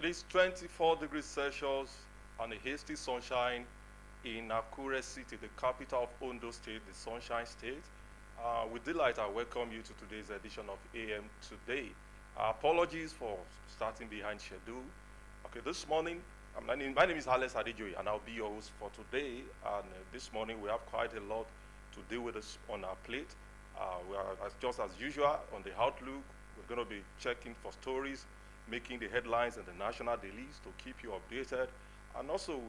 It is 24 degrees Celsius and a hasty sunshine in Akure City, the capital of Ondo State, the Sunshine State. With delight, I welcome you to today's edition of AM Today. Apologies for starting behind schedule. Okay, this morning, my name is Alex Adejoye, and I'll be your host for today. And this morning, we have quite a lot to deal with us on our plate. We are, just as usual, on the Outlook. We're going to be checking for stories, making the headlines in the national dailies to keep you updated. And also,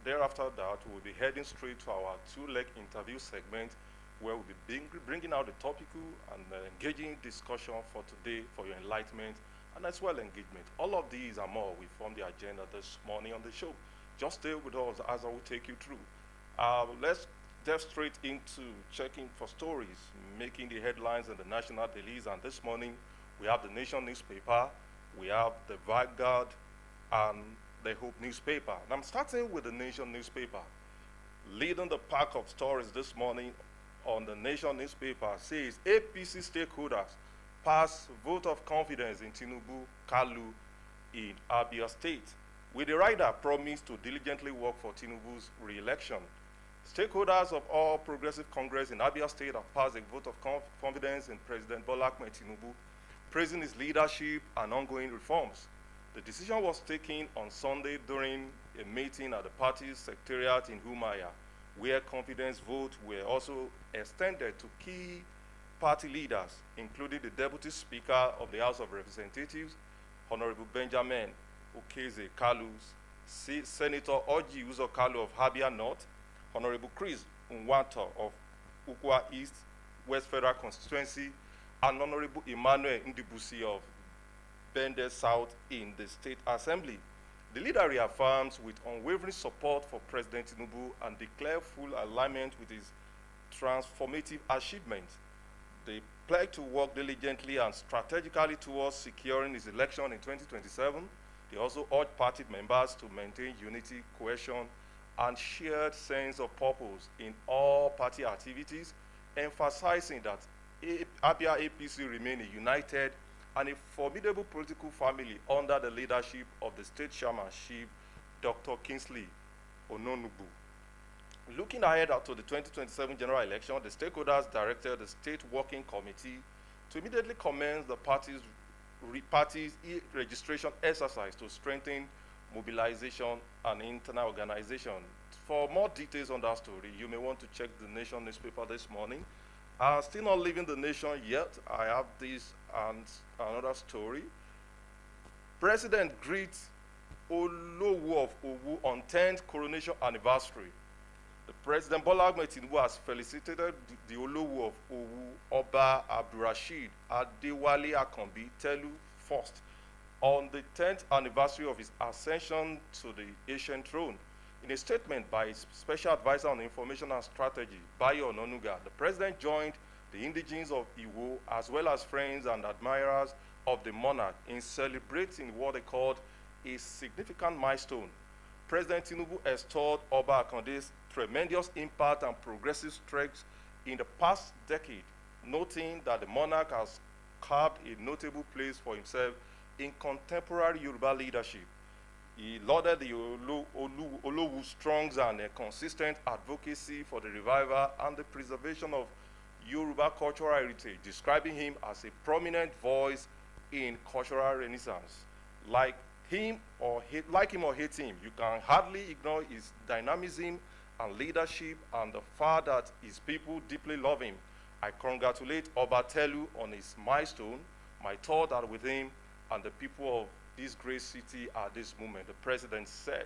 thereafter that, we'll be heading straight to our two-leg interview segment, where we'll be bringing out the topical and engaging discussion for today for your enlightenment and as well engagement. All of these and more will form the agenda this morning on the show. Just stay with us as I will take you through. Let's delve straight into checking for stories, making the headlines in the national dailies. And this morning, we have the Nation newspaper, we have the Vanguard, and the Hope newspaper. And I'm starting with the Nation newspaper. Leading the pack of stories this morning on the Nation newspaper says APC stakeholders pass vote of confidence in Tinubu Kalu in Abia State, with the rider promised to diligently work for Tinubu's re-election. Stakeholders of All Progressive Congress in Abia State have passed a vote of confidence in President Bola Ahmed Tinubu, praising his leadership and ongoing reforms. The decision was taken on Sunday during a meeting at the party's secretariat in Humaya, where confidence votes were also extended to key party leaders, including the Deputy Speaker of the House of Representatives, Honorable Benjamin Okeze Kalu, Senator Oji Uzo Kalu of Abia North, Honorable Chris Nwato of Ukwa East, West Federal Constituency, and Honorable Emmanuel Ndibusi of Bende South in the State Assembly. The leader reaffirms with unwavering support for President Tinubu and declares full alignment with his transformative achievements. They pledge to work diligently and strategically towards securing his election in 2027. They also urge party members to maintain unity, cohesion, and shared sense of purpose in all party activities, emphasizing that Abia APC remain a united and a formidable political family under the leadership of the state chairmanship, Dr. Kingsley Ononubu. Looking ahead to the 2027 general election, the stakeholders directed the State Working Committee to immediately commence the party's registration exercise to strengthen mobilization and internal organization. For more details on that story, you may want to check the Nation newspaper this morning. Still not leaving the nation yet, I have this and another story. President greets Olowu of Owu on 10th coronation anniversary. The President Bola Ahmed Tinubu has felicitated the Olowu of Owu, Oba Abdulrasheed Adewale Akanbi Telu first on the 10th anniversary of his ascension to the ancient throne. In a statement by his Special Advisor on Information and Strategy, Bayo Ononuga, the President joined the indigenes of Iwo as well as friends and admirers of the monarch in celebrating what they called a significant milestone. President Tinubu extolled Oba Akande's tremendous impact and progressive strength in the past decade, noting that the monarch has carved a notable place for himself in contemporary Yoruba leadership. He lauded the Olowu's strong and consistent advocacy for the revival and the preservation of Yoruba cultural heritage, describing him as a prominent voice in cultural renaissance. Like him or hate him, you can hardly ignore his dynamism and leadership and the fact that his people deeply love him. I congratulate Oba Telu on his milestone. My thoughts are with him and the people of this great city at this moment, the President said.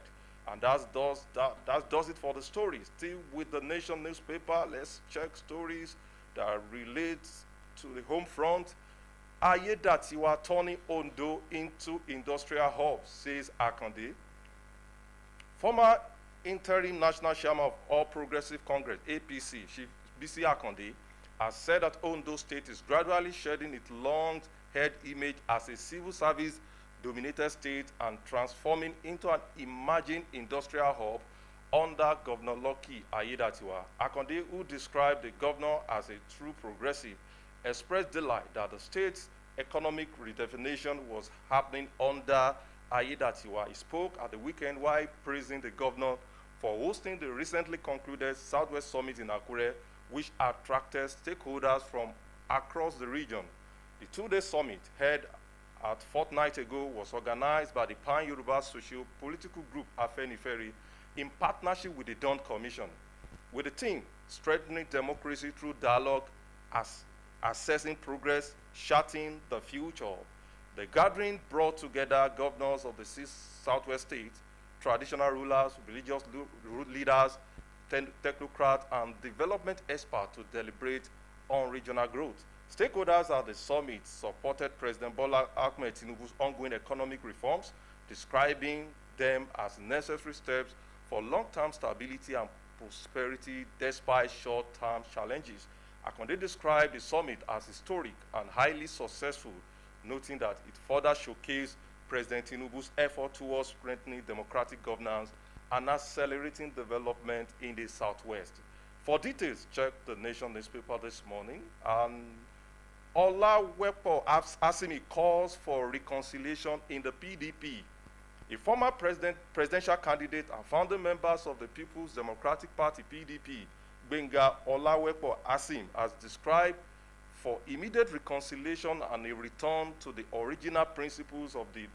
And that does it for the story. Still with the Nation newspaper, let's check stories that relate to the home front. Ayedatiwa turning Ondo into industrial hub, says Akande. Former interim national chairman of All Progressive Congress, APC, Chief BC Akande, has said that Ondo State is gradually shedding its long-held image as a civil service dominated state and transforming into an emerging industrial hub under Governor Lucky Ayedatiwa. Akande, who described the governor as a true progressive, expressed delight that the state's economic redefinition was happening under Ayedatiwa. He spoke at the weekend while praising the governor for hosting the recently concluded Southwest Summit in Akure, which attracted stakeholders from across the region. The two-day summit, held a fortnight ago, was organized by the Pan-Yoruba socio-political group Afenifere in partnership with the Dawn Commission, with the theme strengthening democracy through dialogue, assessing progress, charting the future. The gathering brought together governors of the 6 Southwest states, traditional rulers, religious leaders, technocrats, and development experts to deliberate on regional growth. Stakeholders at the summit supported President Bola Ahmed Tinubu's ongoing economic reforms, describing them as necessary steps for long-term stability and prosperity despite short-term challenges. Akonde described the summit as historic and highly successful, noting that it further showcased President Tinubu's effort towards strengthening democratic governance and accelerating development in the Southwest. For details, check the Nation newspaper this morning. And Olawepo Asimi calls for reconciliation in the PDP. A former presidential candidate and founding members of the People's Democratic Party, PDP, Benga Olawepo Asim, has described for immediate reconciliation and a return to the original principles of the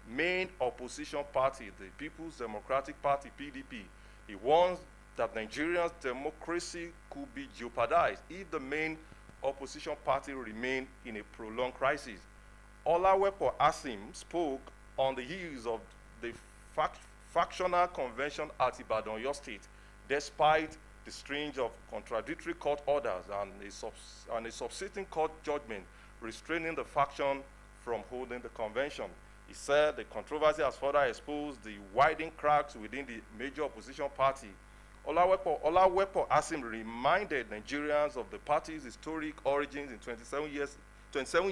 main opposition party, the People's Democratic Party, PDP. He warns that Nigeria's democracy could be jeopardized if the main opposition party remained in a prolonged crisis. Olawepo Asim spoke on the heels of the factional convention at Ibadan, Oyo State, despite the string of contradictory court orders and a subsisting court judgment restraining the faction from holding the convention. He said the controversy has further exposed the widening cracks within the major opposition party. Olawepo Asim reminded Nigerians of the party's historic origins in 27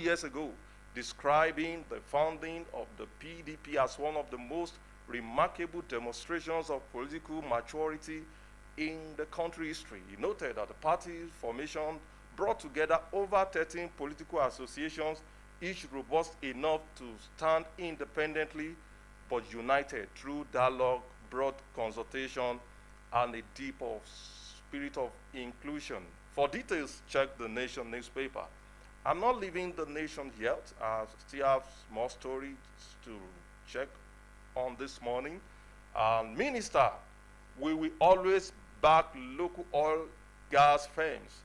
years ago, describing the founding of the PDP as one of the most remarkable demonstrations of political maturity in the country's history. He noted that the party's formation brought together over 13 political associations, each robust enough to stand independently but united through dialogue, broad consultation, and a deep spirit of inclusion. For details, check the Nation newspaper. I'm not leaving the Nation yet. I still have more stories to check on this morning. Minister, we will always back local oil gas firms.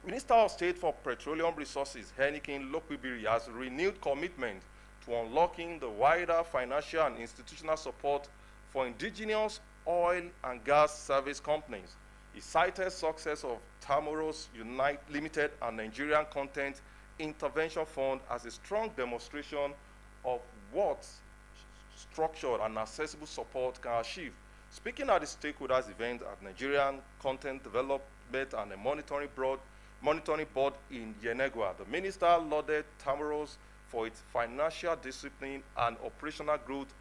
Minister of State for Petroleum Resources, Henikin Lokbibiri, has renewed commitment to unlocking the wider financial and institutional support for indigenous oil and gas service companies. He cited success of Tamoros Unite Limited and Nigerian Content Intervention Fund as a strong demonstration of what structured and accessible support can achieve. Speaking at the stakeholders event at Nigerian Content Development and a Monitoring Board in Yenegua, the minister lauded Tamoros for its financial discipline and operational growth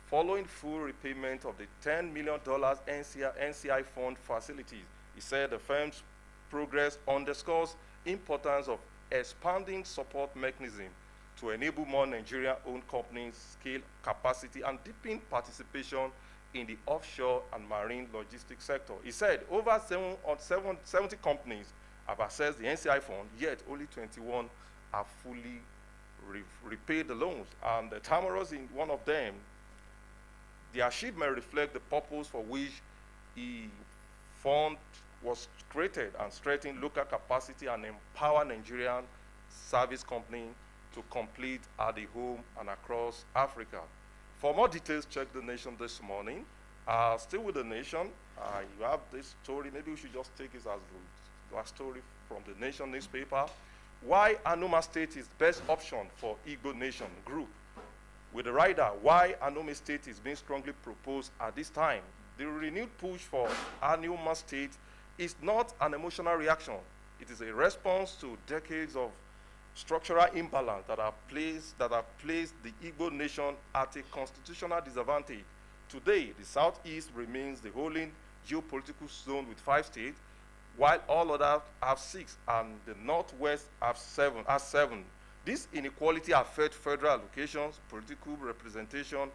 following full repayment of the $10 million NCI fund facilities. He said the firm's progress underscores the importance of expanding support mechanism to enable more Nigerian-owned companies scale capacity and deepen participation in the offshore and marine logistics sector. He said over 70 companies have accessed the NCI fund, yet only 21 have fully repaid the loans. And the Tamaros in one of them, the achievement reflect the purpose for which the fund was created and strengthen local capacity and empower Nigerian service company to compete at the home and across Africa. For more details, check the Nation this morning. Still with the Nation, you have this story. Maybe we should just take it as the story from the Nation newspaper. Why Anoma State is best option for Igbo Nation group. With the rider, why Anoma State is being strongly proposed at this time. The renewed push for Anoma State is not an emotional reaction. It is a response to decades of structural imbalance that have placed the Igbo Nation at a constitutional disadvantage. Today, the Southeast remains the holding geopolitical zone with 5 states, while all others have 6, and the Northwest have 7. This inequality affects federal allocations, political representation,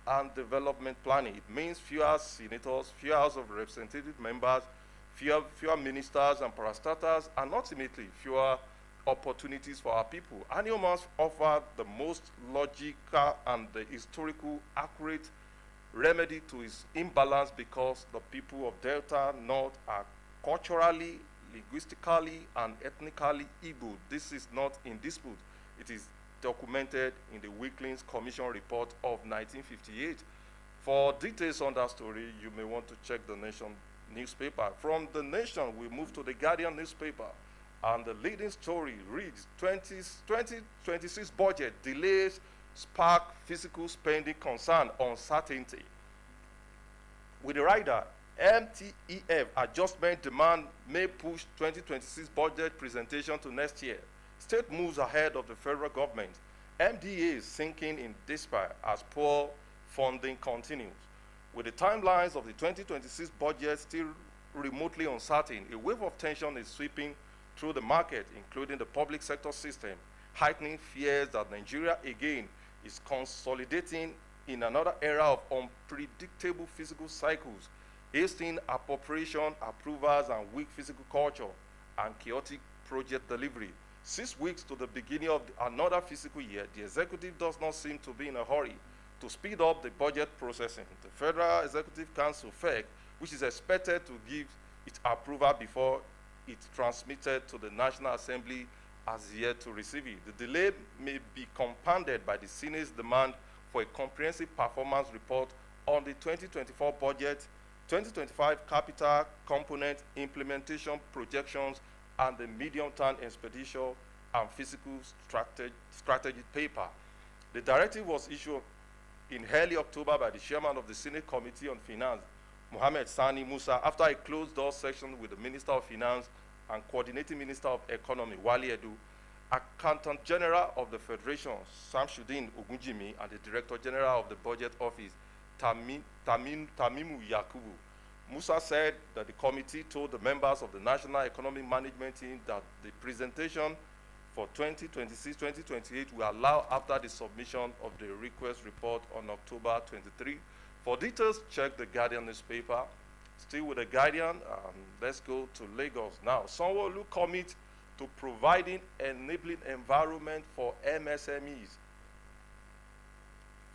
and development planning. It means fewer senators, fewer House of Representative members, fewer ministers and parastatals, and ultimately fewer opportunities for our people. Annual must offer the most logical and the historical accurate remedy to its imbalance because the people of Delta North are culturally, linguistically, and ethnically Igbo. This is not in dispute. It is documented in the Weaklings Commission report of 1958. For details on that story, you may want to check the Nation newspaper. From the Nation, we move to the Guardian newspaper, and the leading story reads, 2026 budget delays spark fiscal spending concern uncertainty. With the rider, MTEF adjustment demand may push 2026 budget presentation to next year. State moves ahead of the federal government. MDA is sinking in despair as poor funding continues. With the timelines of the 2026 budget still remotely uncertain, a wave of tension is sweeping through the market, including the public sector system, heightening fears that Nigeria again is consolidating in another era of unpredictable fiscal cycles, hasting appropriation approvals and weak fiscal culture, and chaotic project delivery. 6 weeks to the beginning of another fiscal year, the executive does not seem to be in a hurry to speed up the budget processing. The Federal Executive Council, FEC, which is expected to give its approval before it's transmitted to the National Assembly, has yet to receive it. The delay may be compounded by the Senate's demand for a comprehensive performance report on the 2024 budget, 2025 capital component implementation projections, and the medium-term expenditure and fiscal strategy paper. The directive was issued in early October by the chairman of the Senate Committee on Finance, Mohammed Sani Musa, after a closed-door session with the Minister of Finance and Coordinating Minister of Economy, Wali Edu, Accountant General of the Federation, Samshuddin Ogunjimi, and the Director General of the Budget Office, Tamimu Yakubu. Musa said that the committee told the members of the National Economic Management Team that the presentation for 2026-2028 will allow after the submission of the request report on October 23. For details, check the Guardian newspaper. Still with the Guardian, let's go to Lagos now. Sanwo-Olu commit to providing enabling environment for MSMEs.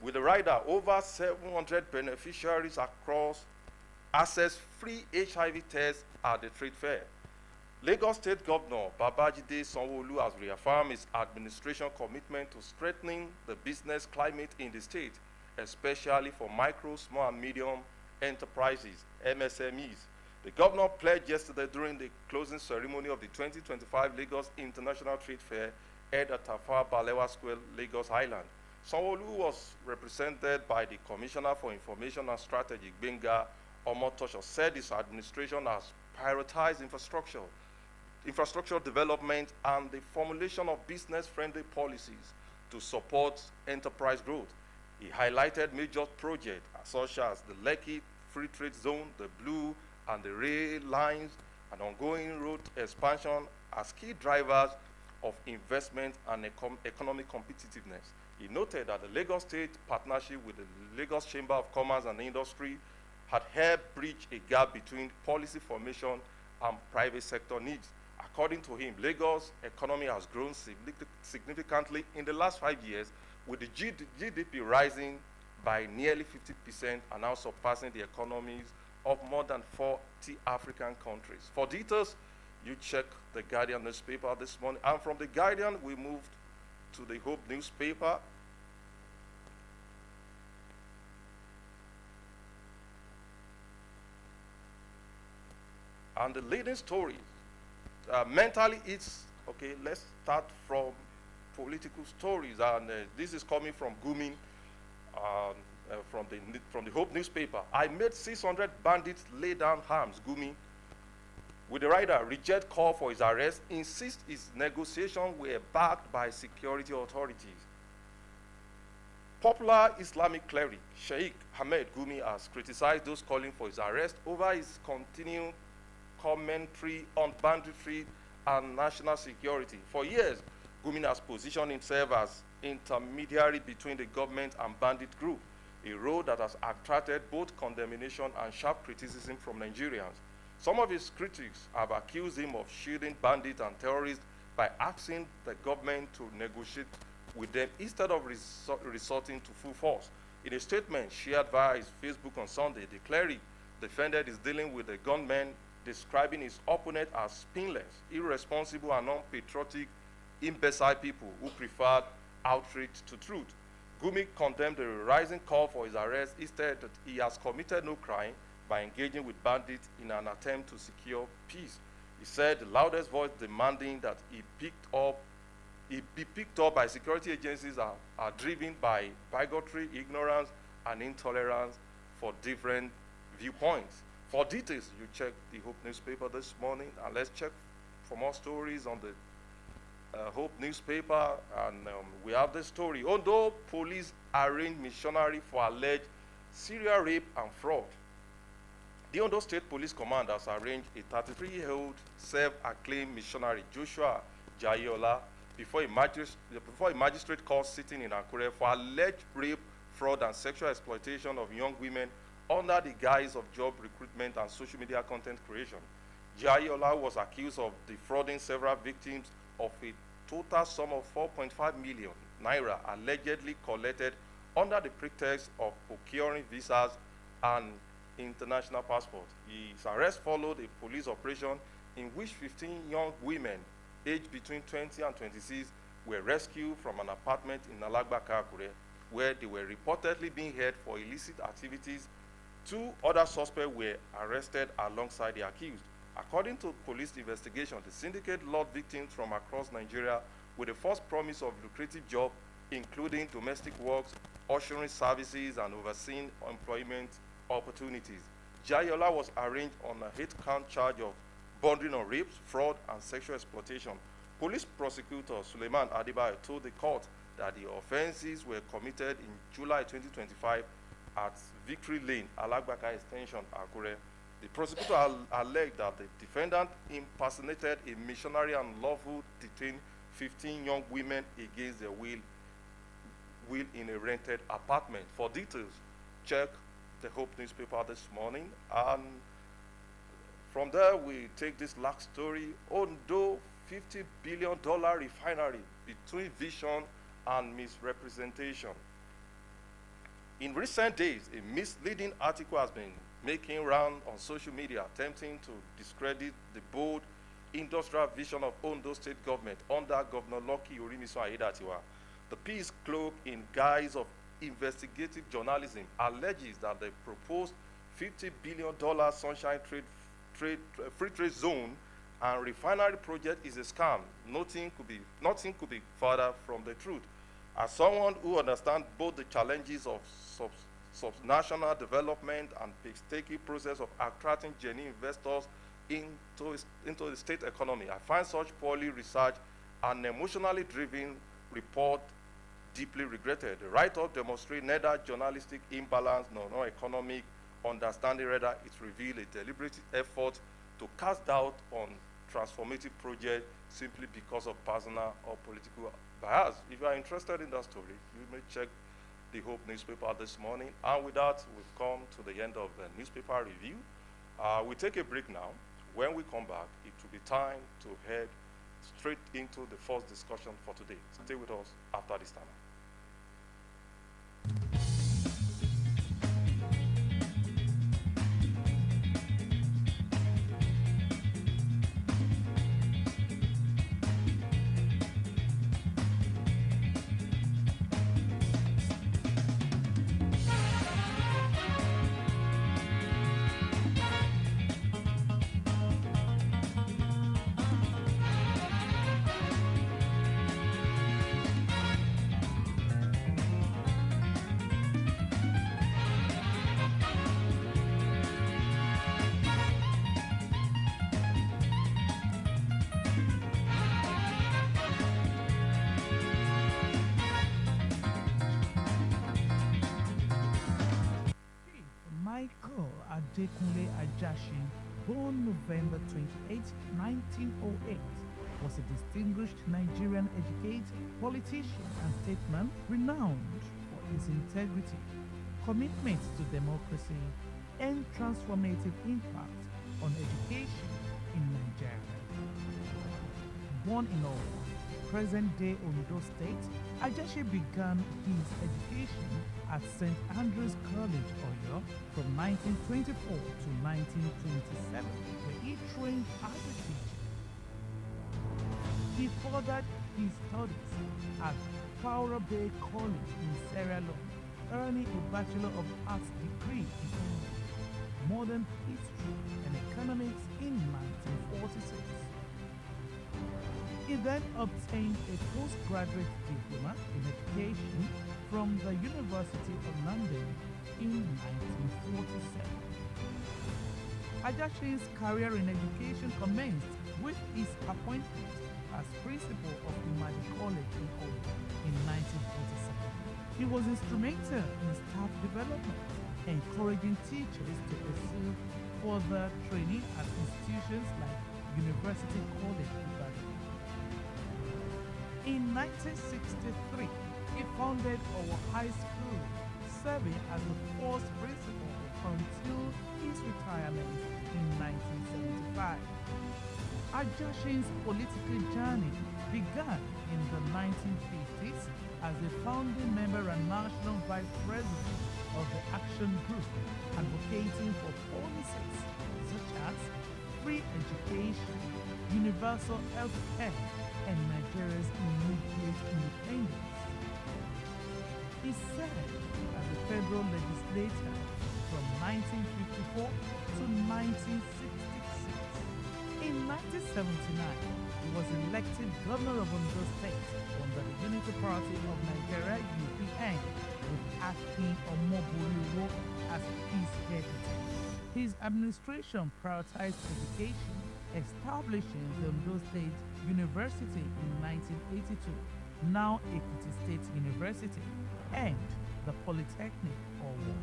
With the rider, over 700 beneficiaries across access free HIV tests at the trade fair. Lagos State Governor Babajide Sanwo-Olu has reaffirmed his administration commitment to strengthening the business climate in the state, especially for micro, small, and medium enterprises, MSMEs. The governor pledged yesterday during the closing ceremony of the 2025 Lagos International Trade Fair held at Tafawa Balewa Square, Lagos Island. Sanwo-Olu was represented by the Commissioner for Information and Strategy, Gbenga Omotosho, said his administration has prioritized infrastructure development and the formulation of business-friendly policies to support enterprise growth. He highlighted major projects such as the Lekki Free Trade Zone, the Blue and the Rail lines, and ongoing road expansion as key drivers of investment and economic competitiveness. He noted that the Lagos State partnership with the Lagos Chamber of Commerce and Industry had helped bridge a gap between policy formation and private sector needs. According to him, Lagos' economy has grown significantly in the last 5 years, with the GDP rising by nearly 50% and now surpassing the economies of more than 40 African countries. For details, you check the Guardian newspaper this morning. And from the Guardian, we moved to the Hope newspaper. And the leading story, mentally it's, okay, let's start from political stories. And this is coming from Gumi, from the Hope newspaper. I made 600 bandits lay down arms, Gumi. With the rider, reject call for his arrest, insist his negotiations were backed by security authorities. Popular Islamic cleric Sheikh Ahmed Gumi has criticized those calling for his arrest over his continued commentary on banditry and national security. For years, Gumi has positioned himself as intermediary between the government and bandit group, a role that has attracted both condemnation and sharp criticism from Nigerians. Some of his critics have accused him of shielding bandits and terrorists by asking the government to negotiate with them instead of resorting to full force. In a statement shared via his Facebook on Sunday, the cleric defended his dealing with the gunmen, describing his opponent as spineless, irresponsible, and unpatriotic imbecile people who preferred outrage to truth. Gumi condemned the rising call for his arrest, instead that he has committed no crime by engaging with bandits in an attempt to secure peace. He said the loudest voice demanding that he be picked up by security agencies are driven by bigotry, ignorance, and intolerance for different viewpoints. For details, you check the Hope newspaper this morning, and let's check for more stories on the Hope newspaper. And we have this story. Although police arraigned missionary for alleged serial rape and fraud, the Ondo State Police Command has arraigned a 33-year-old self-acclaimed missionary, Joshua Jayola, before a magistrate court sitting in Akure for alleged rape, fraud, and sexual exploitation of young women under the guise of job recruitment and social media content creation. Jayola was accused of defrauding several victims of a total sum of 4.5 million naira allegedly collected under the pretext of procuring visas and international passports. His arrest followed a police operation in which 15 young women aged between 20 and 26 were rescued from an apartment in Alagbaka, Akure, where they were reportedly being held for illicit activities. 2 other suspects were arrested alongside the accused. According to police investigation, the syndicate lured victims from across Nigeria with a false promise of lucrative jobs, including domestic works, ushering services, and overseeing employment opportunities. Jayola was arraigned on a 8-count charge of bordering on rapes, fraud, and sexual exploitation. Police prosecutor Suleiman Adibayo told the court that the offenses were committed in July 2025 at Victory Lane, Alagbaka Extension, Akure. The prosecutor alleged that the defendant impersonated a missionary and lawfully detained 15 young women against their will in a rented apartment. For details, check the Hope newspaper this morning. And from there, we take this last story. Ondo $50 billion refinery between vision and misrepresentation. In recent days, a misleading article has been making round on social media, attempting to discredit the bold industrial vision of Ondo State government under Governor Lucky Orimiso Aiyedatiwa. The piece, cloaked in guise of investigative journalism, alleges that the proposed $50 billion Sunshine Free Trade Zone and refinery project is a scam. Nothing could be further from the truth. As someone who understands both the challenges of subnational development and painstaking process of attracting genuine investors into the state economy, I find such poorly researched and emotionally driven report deeply regretted. The write-up demonstrates neither journalistic imbalance nor economic understanding. Rather, it reveals a deliberate effort to cast doubt on transformative projects simply because of personal or political bias. If you are interested in that story, you may check the Hope newspaper this morning. And with that, we've come to the end of the newspaper review. We take a break now. When we come back, it will be time to head straight into the first discussion for today. Stay with us after this time. Michael Adekunle Ajashin, born November 28, 1908, was a distinguished Nigerian educator, politician, and statesman renowned for his integrity, commitment to democracy, and transformative impact on education in Nigeria. Born in Owo, present-day Ondo State, Ajashi began his education at St. Andrew's College, Oyo, from 1924 to 1927, where he trained as a teacher. He furthered his studies at Fowler Bay College in Sierra Leone, earning a Bachelor of Arts degree in English, Modern History, and Economics in 1946. He then obtained a postgraduate diploma in education from the University of London in 1947. Ajashin's career in education commenced with his appointment as principal of Imadi College in Owo in 1947. He was instrumental in staff development, encouraging teachers to pursue further training at institutions like University College Ibadan. In 1963, he founded our high school, serving as the first principal until his retirement in 1975. Ajashin's political journey began in the 1950s as a founding member and national vice president of the Action Group, advocating for policies such as free education, universal health care, and Nigeria's immediate independence. He served as a federal legislator from 1954 to 1966. In 1979, he was elected governor of Osrc State under the Unity Party of Nigeria (UPN), with Akin Omoboriwo as his deputy. His administration prioritized education, establishing the Ondo State University in 1982, now Ekiti State University, and the Polytechnic Owo.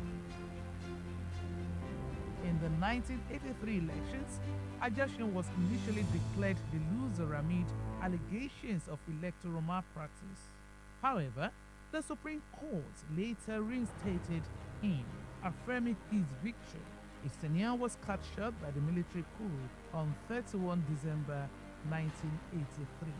In the 1983 elections, Ajashin was initially declared the loser amid allegations of electoral malpractice. However, the Supreme Court later reinstated him, affirming his victory. His tenure was cut short by the military coup on 31 December 1983.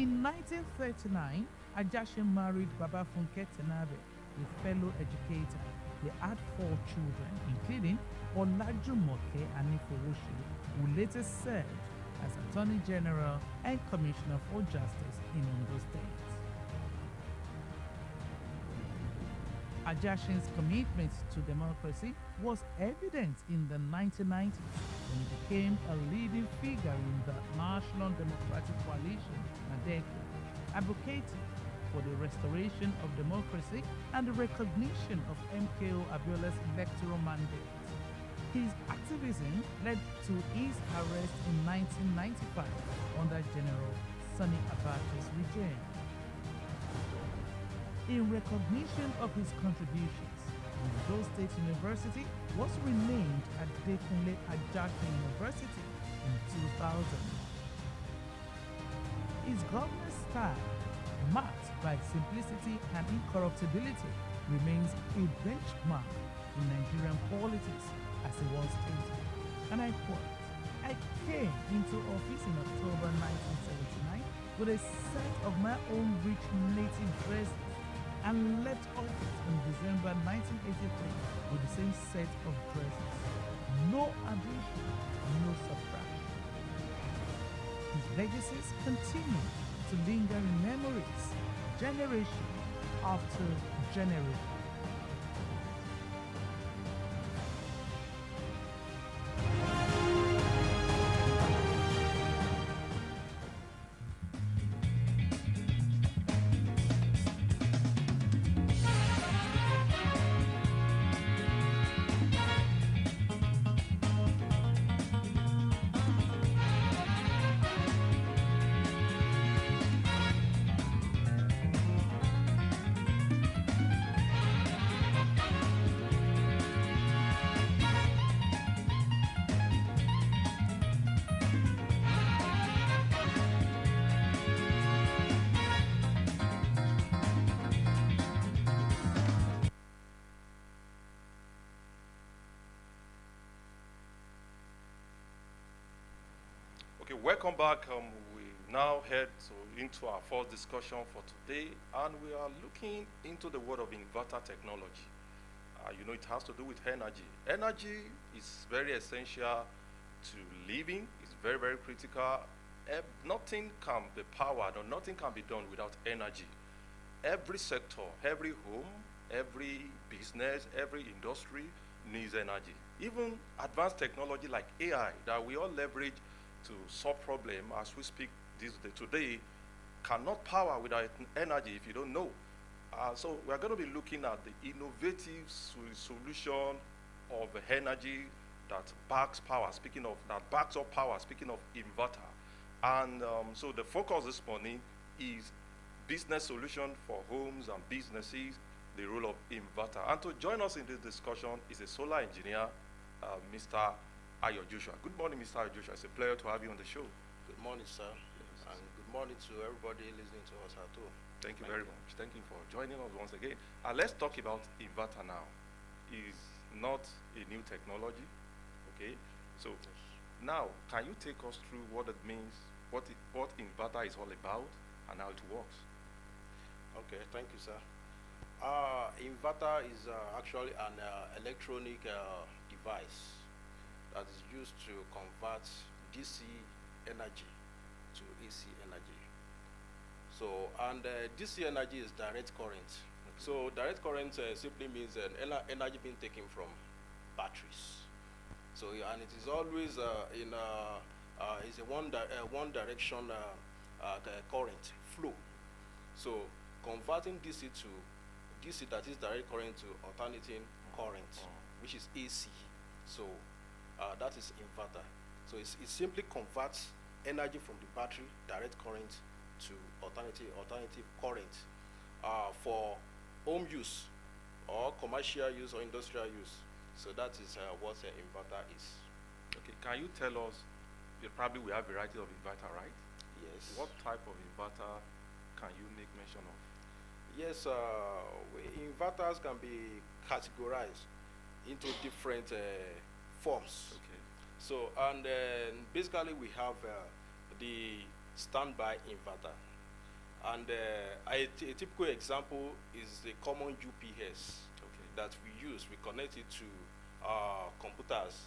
In 1939, Ajashin married Babafunke Tenabe, a fellow educator. They had 4 children, including Olajumoke Anifowoshi, who later served as Attorney General and Commissioner for Justice in Ondo State. Ajashin's commitment to democracy was evident in the 1990s when he became a leading figure in the National Democratic Coalition, NADECO, advocating for the restoration of democracy and the recognition of MKO Abiola's electoral mandate. His activism led to his arrest in 1995 under General Sani Abacha's regime. In recognition of his contributions, Ondo State University was renamed Adekunle Ajashin University in 2000. His governance style, marked by simplicity and incorruptibility, remains a benchmark in Nigerian politics, as he once stated. And I quote, "I came into office in October 1979 with a set of my own rich native dresses and left office in December 1983 with the same set of dresses. No addition, no subtraction." His legacies continue to linger in memories, generation after generation. Okay, welcome back. We now head into our first discussion for today, and we are looking into the world of inverter technology. You know, it has to do with energy. Energy is very essential to living. It's very, very critical. Nothing can be powered or nothing can be done without energy. Every sector, every home, every business, every industry needs energy. Even advanced technology like AI that we all leverage to solve problems as we speak today cannot power without energy if you don't know. So we're going to be looking at the innovative solution of energy that backs power. Speaking of that backs up power. Speaking of inverter, and so the focus this morning is business solution for homes and businesses, the role of inverter. And to join us in this discussion is a solar engineer, Mr. Ayo Joshua. Good morning, Mr. Ayo Joshua. It's a pleasure to have you on the show. Good morning, sir. Yes. And good morning to everybody listening to us at home. Thank you very much. Thank you for joining us once again. Let's talk about inverter now. It's not a new technology, okay? So yes. Now, can you take us through what it means, what inverter is all about, and how it works? Okay, thank you, sir. Inverter is actually an electronic device that is used to convert DC energy to AC energy. So, and DC energy is direct current. Okay. So, direct current simply means energy being taken from batteries. So, and it is always is a one direction current flow. So, converting DC to DC, that is direct current, to alternating current, which is AC. So that is inverter. So it simply converts energy from the battery, direct current, to alternative current for home use or commercial use or industrial use. So that is what an inverter is. Okay, can you tell us, probably we have a variety of inverter, right? Yes. What type of inverter can you make mention of? Yes, inverters can be categorized into different forms. Okay. So, and basically we have the standby inverter. And a typical example is the common UPS that we use. We connect it to computers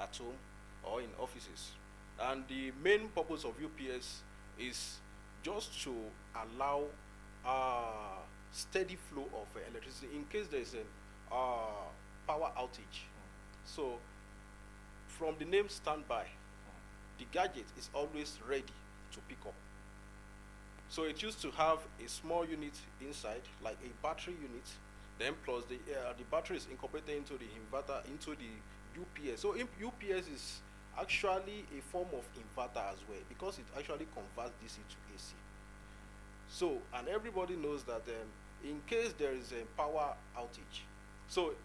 at home or in offices. And the main purpose of UPS is just to allow steady flow of electricity in case there is a power outage. So from the name standby, the gadget is always ready to pick up. So it used to have a small unit inside, like a battery unit, then plus the battery is incorporated into the inverter, into the UPS. So UPS is actually a form of inverter as well, because it actually converts DC to AC. So, and everybody knows that in case there is a power outage, so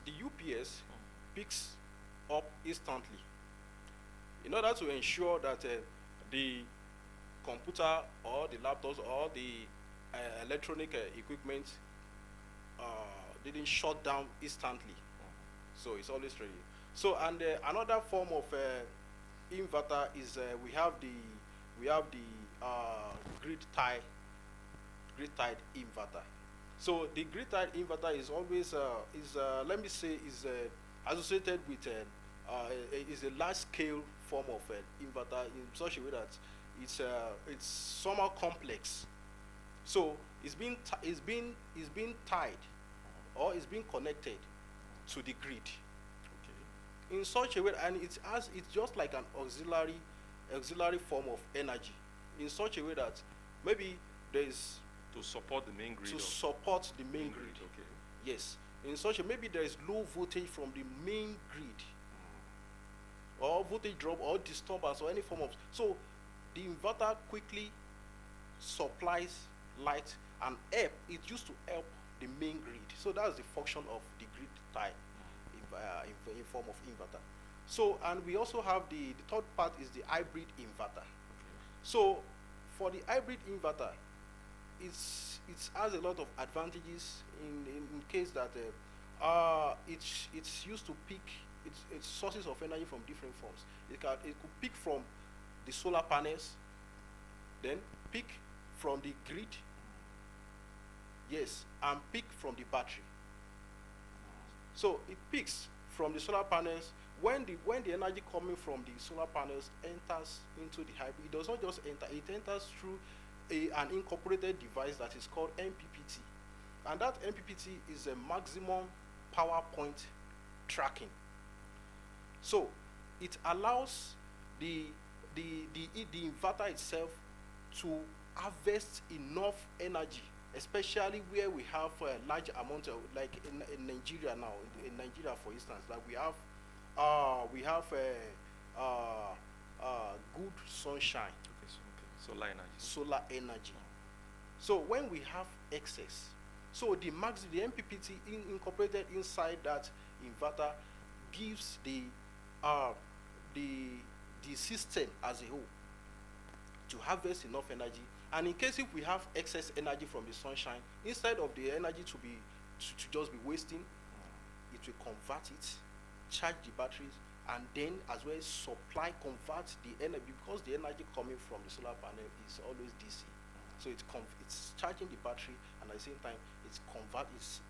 the UPS picks up instantly. In order to ensure that the computer or the laptops or the electronic equipment didn't shut down instantly, so it's always ready. So, and another form of inverter is we have the grid-tied inverter. So the grid-tied inverter is always let me say is associated with is a large-scale form of inverter in such a way that it's somehow complex. So it's being tied or it's being connected to the grid. Okay. In such a way, and it's just like an auxiliary form of energy. In such a way that maybe there is to support the main grid. To support the main grid. Okay. Yes. In such a maybe there is low voltage from the main grid, or voltage drop or disturbance or any form of, so the inverter quickly supplies light and help. It used to help the main grid. So that's the function of the grid tie in form of inverter. So, and we also have the third part is the hybrid inverter. Okay. So for the hybrid inverter, it has a lot of advantages in case that it's used to pick its sources of energy from different forms. It could pick from the solar panels, then pick from the grid, yes, and pick from the battery. So it picks from the solar panels. When the energy coming from the solar panels enters into the hybrid, it does not just enter, it enters through an incorporated device that is called MPPT. And that MPPT is a maximum power point tracking. So it allows the inverter itself to harvest enough energy, especially where we have a large amount of, like in Nigeria now, in Nigeria for instance, like we have good sunshine. Okay, so, okay. Solar energy. Solar energy. So when we have excess, so the MPPT incorporated inside that inverter gives the system as a whole to harvest enough energy. And in case if we have excess energy from the sunshine, instead of the energy to just be wasting, it will convert it, charge the batteries, and then as well convert the energy, because the energy coming from the solar panel is always DC. So it's charging the battery, and at the same time the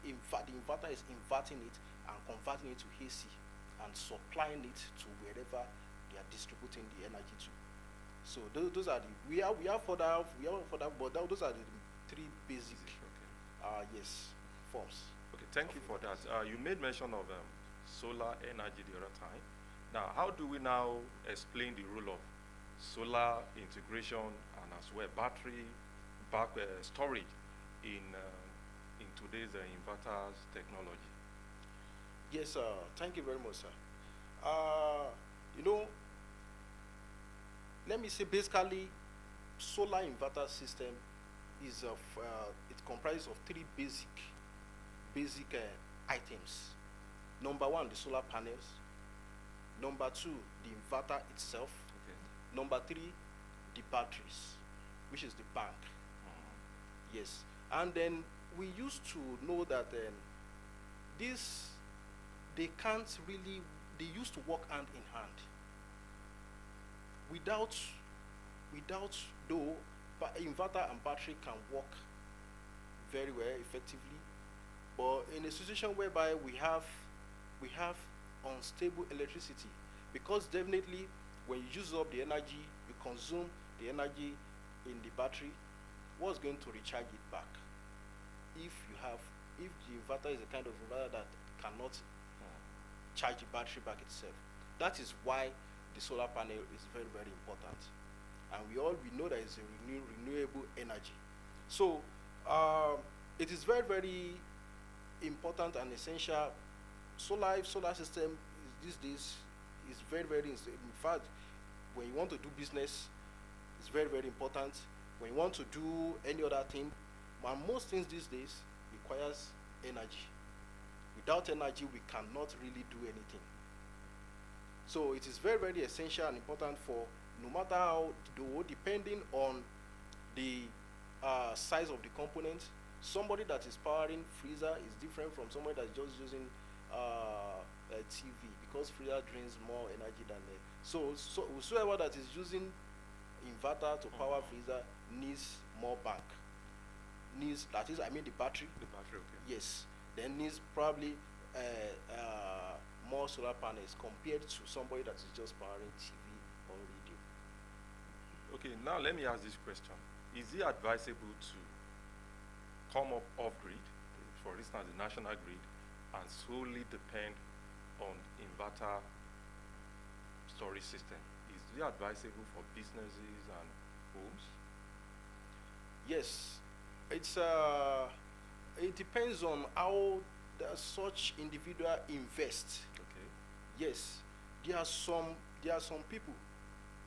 inverter is inverting it and converting it to AC and supplying it to wherever they are distributing the energy to. So those are we have further, but those are the three basic forms. Okay, thank you for that. You made mention of solar energy the other time. Now, how do we now explain the role of solar integration and as well battery storage in today's inverters technology? Yes, thank you very much, sir. Let me say basically, solar inverter system is it comprises of three basic items. Number one, the solar panels. Number two, the inverter itself. Okay. Number three, the batteries, which is the bank. Yes, and then we used to know that they used to work hand in hand. Without though, but inverter and battery can work very well effectively, but in a situation whereby we have unstable electricity, because definitely when you use up the energy, you consume the energy in the battery, what's going to recharge it back? If the inverter is a kind of inverter that cannot charge the battery back itself. That is why the solar panel is very, very important. And we know that it's a renewable energy. So it is very, very important and essential. Solar system these days is very, very, in fact, when you want to do business, it's very, very important. When you want to do any other thing, and most things these days requires energy. Without energy, we cannot really do anything. So it is very, very essential and important for, no matter how, depending on the size of the component. Somebody that is powering freezer is different from somebody that's just using a TV, because freezer drains more energy than the. So whosoever that is using inverter to power freezer needs more bank. Needs, that is, I mean the battery. The battery, okay. Yes. Then needs probably more solar panels compared to somebody that is just powering TV or radio. Okay, now let me ask this question. Is it advisable to come up off-grid, for instance the national grid, and solely depend on inverter storage system? Is it advisable for businesses and homes? Yes, it depends on how such individual invest. Okay. Yes, there are some people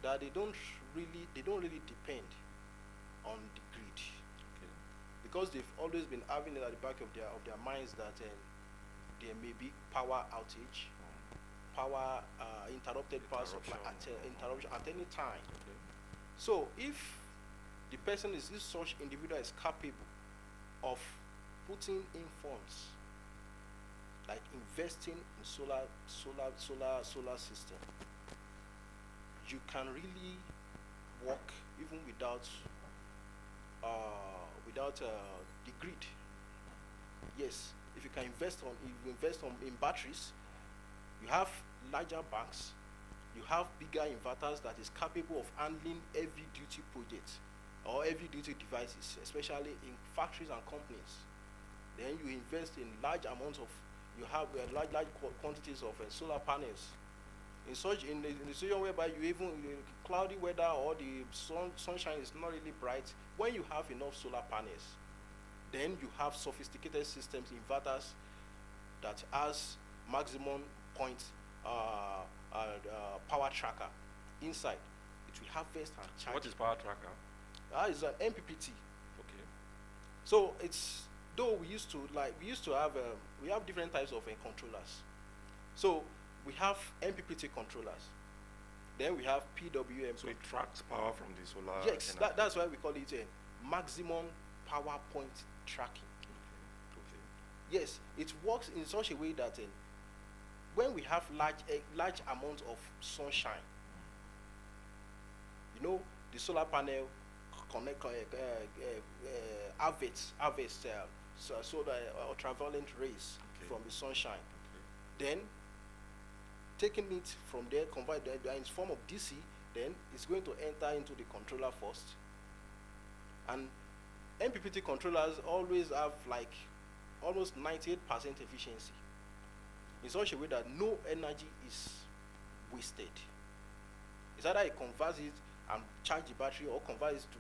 that they don't really depend on the grid. Okay. Because they've always been having it at the back of their minds that there may be power outage, interrupted power supply interruption at any time. Okay. So if such individual is capable of putting in funds, like investing in solar system, you can really the grid. Yes, if you can invest on, if you invest on in batteries, you have larger banks, you have bigger inverters that is capable of handling heavy duty projects or heavy duty devices, especially in factories and companies. Then you invest in large amounts of, you have large quantities of solar panels. In such in the situation whereby you even cloudy weather or the sunshine is not really bright, when you have enough solar panels, then you have sophisticated systems, inverters that has maximum point power tracker inside. It will harvest and charge. What is power tracker? It's an MPPT. Okay. So it's, though we used to have we have different types of controllers. So we have MPPT controllers. Then we have PWM. So it tracks power from the solar. Yes, that's why we call it a maximum power point tracking. Okay. Yes, it works in such a way that when we have large amounts of sunshine, you know, the solar panel connect harvest solar ultraviolet rays from the sunshine. Then taking it from there, convert it in form of DC, then it's going to enter into the controller first. And MPPT controllers always have like almost 98% efficiency, in such a way that no energy is wasted. It's either it converts it and charge the battery, or convert it to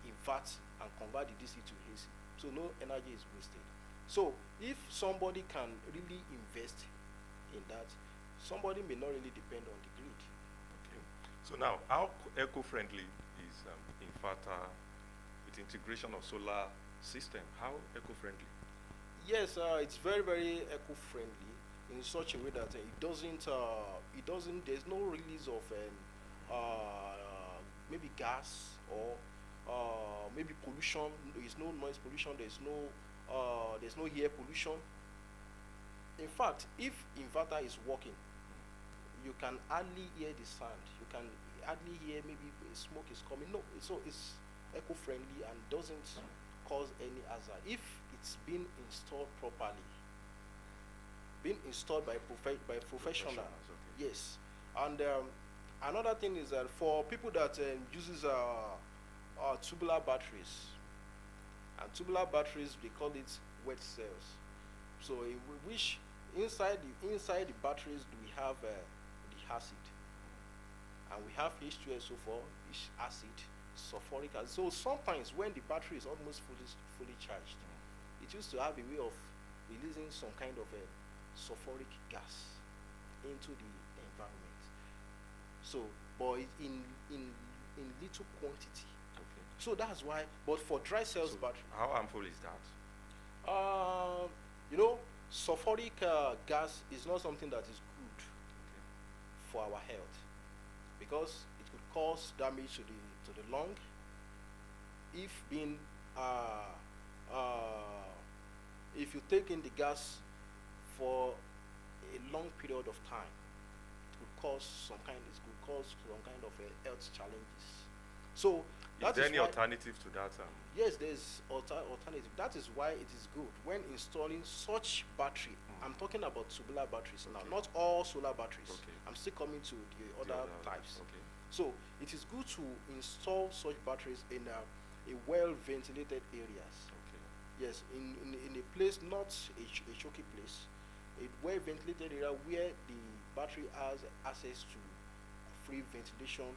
invert and convert the DC to AC. So no energy is wasted. So if somebody can really invest in that, somebody may not really depend on the grid. Okay. So now, how eco-friendly is inverter with integration of solar system? How eco-friendly? Yes, it's very, very eco-friendly in such a way that it doesn't, there's no release of maybe gas or maybe pollution. There is no noise pollution, there's no air pollution. In fact, if inverter is working, you can hardly hear the sound. You can hardly hear maybe smoke is coming. No, so it's eco-friendly and doesn't cause any hazard if it's been installed properly. Being installed by professionals. Okay. Yes, and another thing is that for people that uses tubular batteries, and tubular batteries, they call it wet cells. So which inside the batteries we have the acid, and we have H2SO4, which acid, sulfuric acid. So sometimes when the battery is almost fully charged, it used to have a way of releasing some kind of a sulfuric gas into the environment. So, but in little quantity. Okay. So that's why. But for dry cells battery, how harmful is that? You know, sulfuric gas is not something that is good for our health, because it could cause damage to the lung if being if you take in the gas for a long period of time. It could cause some kind of health challenges. So is there any alternative to that? Yes, there's alternative. That is why it is good when installing such battery. I'm talking about tubular batteries now, not all solar batteries. Okay. I'm still coming to the other types. Okay. So it is good to install such batteries in a well-ventilated areas. Okay. Yes, in a place, not a choky place, a well-ventilated area where the battery has access to free ventilation.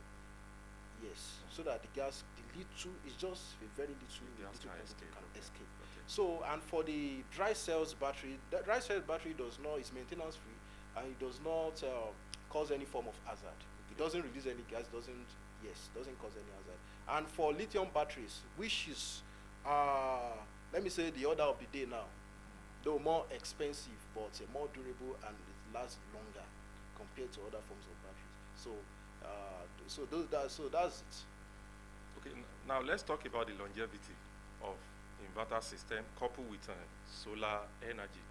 Yes, so that the gas, the little is just a very little can escape. Okay. So, and for the dry cells battery, the dry cells battery is maintenance free, and it does not cause any form of hazard. Okay. It doesn't release any gas, doesn't cause any hazard. And for lithium batteries, which is let me say the order of the day now, though more expensive but more durable and it lasts longer compared to other forms of batteries. So so that's it. Okay, now let's talk about the longevity of inverter system coupled with solar energy.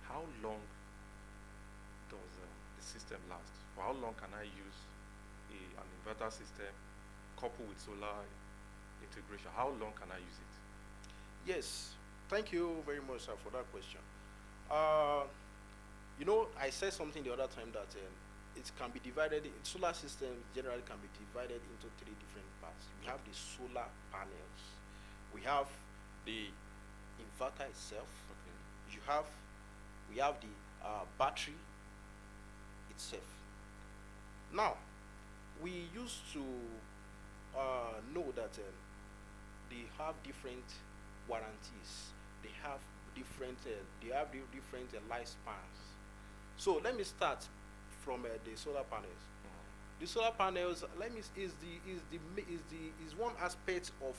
How long does the system last? For how long can I use an inverter system coupled with solar integration? How long can I use it? Yes, thank you very much, sir, for that question. Uh, you know, I said something the other time that it can be divided. Solar system generally can be divided into three different parts. We have the solar panels. We have the inverter itself. Okay. We have the battery itself. Now, we used to know that they have different warranties. They have different lifespans. So let me start from the solar panels. The solar panels, let me is one aspect of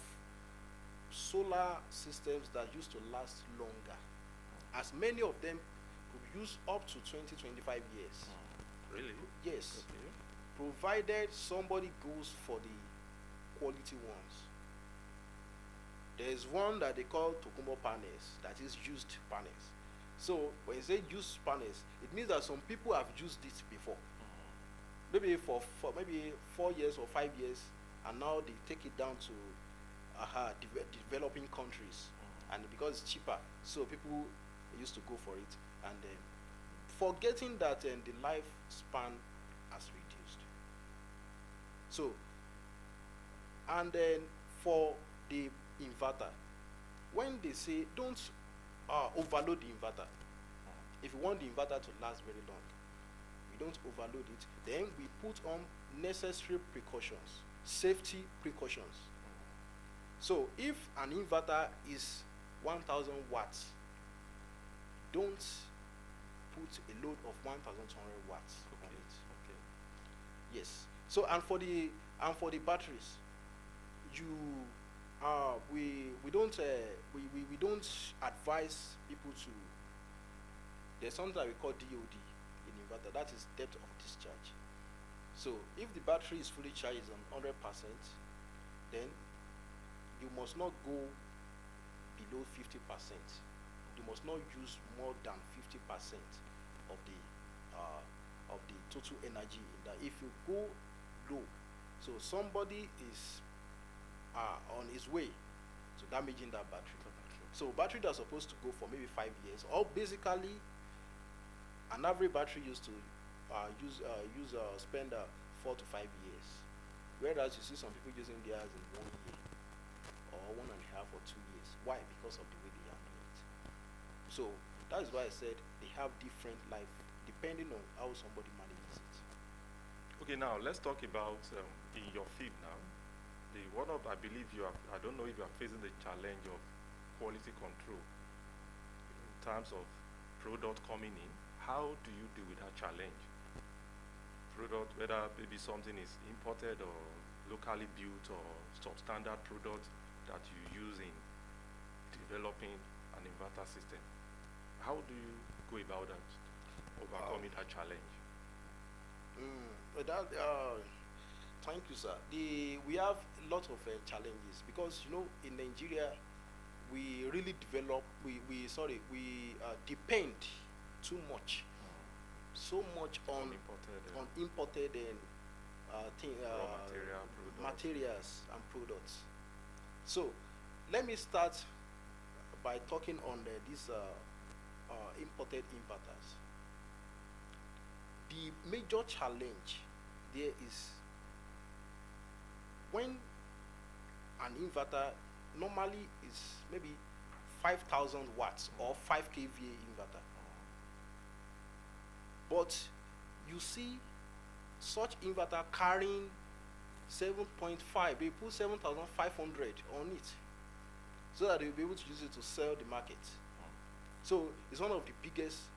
solar systems that used to last longer, as many of them could use up to 20-25 years. Really? Yes, Okay. provided somebody goes for the quality ones. There is one that they call Tokumbo panels, that is used panels. So when you say used panels, it means that some people have used it before, maybe for maybe 4 years or 5 years, and now they take it down to developing countries, and because it's cheaper, so people used to go for it, and then forgetting that the lifespan has reduced. So, and then for the inverter, when they say don't overload the inverter, if you want the inverter to last very long, we don't overload it. Then we put on necessary precautions, safety precautions. So if an inverter is 1000 watts, don't put a load of 1200 watts on it. Okay. Yes. So and for the batteries, you we don't we don't advise people to. There's something that we call DOD in inverter. That is depth of discharge. So if the battery is fully charged on 100%, then you must not go below 50%. You must not use more than 50% of the total energy in that. If you go low, so somebody is on his way to damaging that battery. So battery that's supposed to go for maybe 5 years, or basically an average battery used to spend 4 to 5 years, whereas you see some people using theirs in 1 year or 1.5 or 2 years. Why? Because of the way they handle it. So that is why I said they have different life depending on how somebody manages it. Okay, now let's talk about in your field now. I believe I don't know if you are facing the challenge of quality control in terms of product coming in. How do you deal with that challenge? Product, whether maybe something is imported or locally built or substandard product that you use in developing an inverter system. How do you go about that, overcoming that challenge? Thank you, sir. We have a lot of challenges because in Nigeria we really depend too much, so much on imported raw materials and products. So let me start by talking on these imported inverters. The major challenge there is when an inverter normally is maybe 5000 watts or 5 kVA inverter, but you see such inverter carrying 7.5, they put 7500 on it so that they'll be able to use it to sell the market. So it's one of the biggest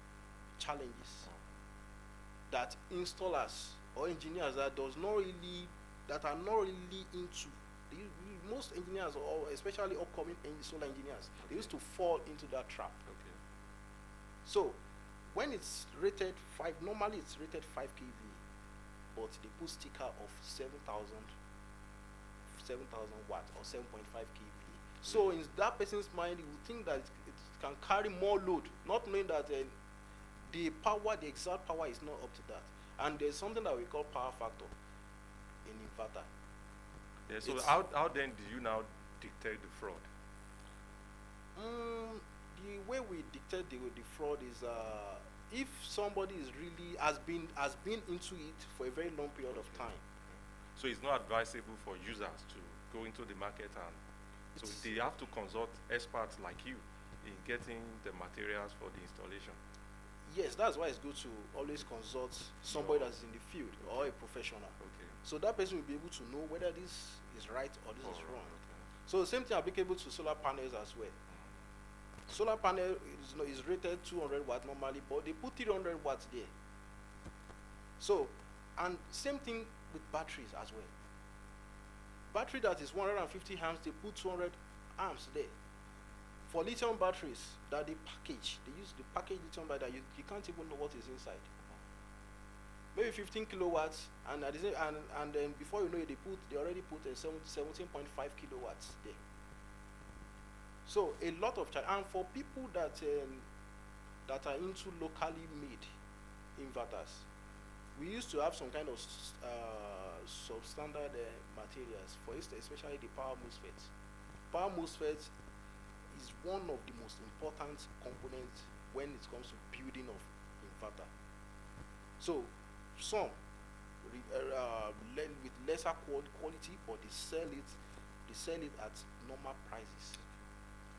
challenges that installers or engineers that are not really into. Most engineers, or especially upcoming solar engineers, they used to fall into that trap. Okay. So when it's rated 5, normally it's rated 5 kVA, but they put sticker of 7000 watts or 7.5 kVA. So in that person's mind, he would think that it can carry more load, not knowing that the exact power is not up to that. And there's something that we call power factor in inverter. Yeah, so It's- how then do you now detect the fraud? The way we dictate the fraud is if somebody is really has been into it for a very long period of time. So it's not advisable for users to go into the market, and so It's- they have to consult experts like you in getting the materials for the installation. Yes, that's why it's good to always consult somebody Sure. that's in the field or a professional. Okay. So that person will be able to know whether this is right or this is Alright, wrong. okay. So the same thing applicable to solar panels as well. Solar panel is rated 200 watts normally, but they put 300 watts there. So, and same thing with batteries as well. Battery that is 150 amps, they put 200 amps there. For lithium batteries that they package, they use the package lithium battery that you can't even know what is inside. Maybe 15 kilowatts, and at the same, and then before you know it, they already put a 17.5 kilowatts there. So a lot of and for people that are into locally made inverters, we used to have some kind of substandard materials. For instance, especially the power MOSFETs. Power MOSFETs is one of the most important components when it comes to building of inverter. So some with lesser quality, but they sell it at normal prices.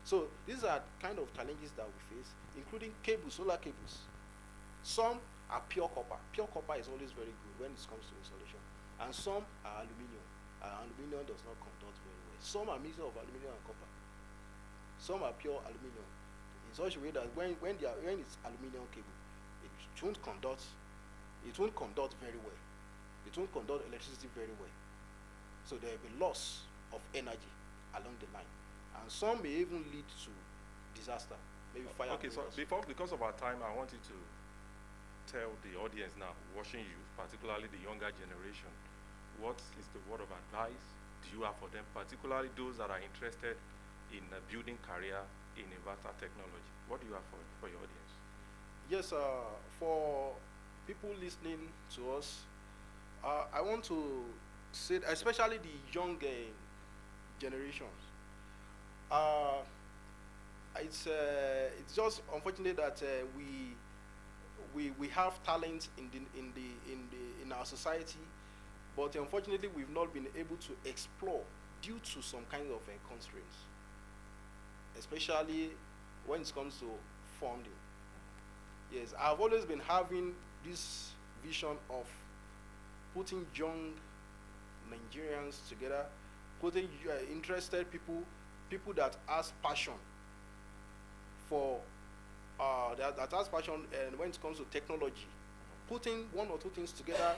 So these are kind of challenges that we face, including cables, solar cables. Some are pure copper. Pure copper is always very good when it comes to installation. And some are aluminium. Aluminium does not conduct very well. Some are mixture of aluminium and copper. Some are pure aluminium in such a way that when it's aluminium cable, it won't conduct very well. It won't conduct electricity very well. So there will be loss of energy along the line. And some may even lead to disaster, maybe fire. Okay, so because of our time, I want you to tell the audience now watching you, particularly the younger generation, what is the word of advice do you have for them, particularly those that are interested in building career in inverter technology? What do you have for your audience? Yes, for people listening to us, I want to say, especially the young generations, it's just unfortunate that we have talent in our society, but unfortunately we've not been able to explore due to some kind of constraints, especially when it comes to funding. Yes, I've always been having this vision of putting young Nigerians together, putting interested people that has passion for that has passion, and when it comes to technology, putting one or two things together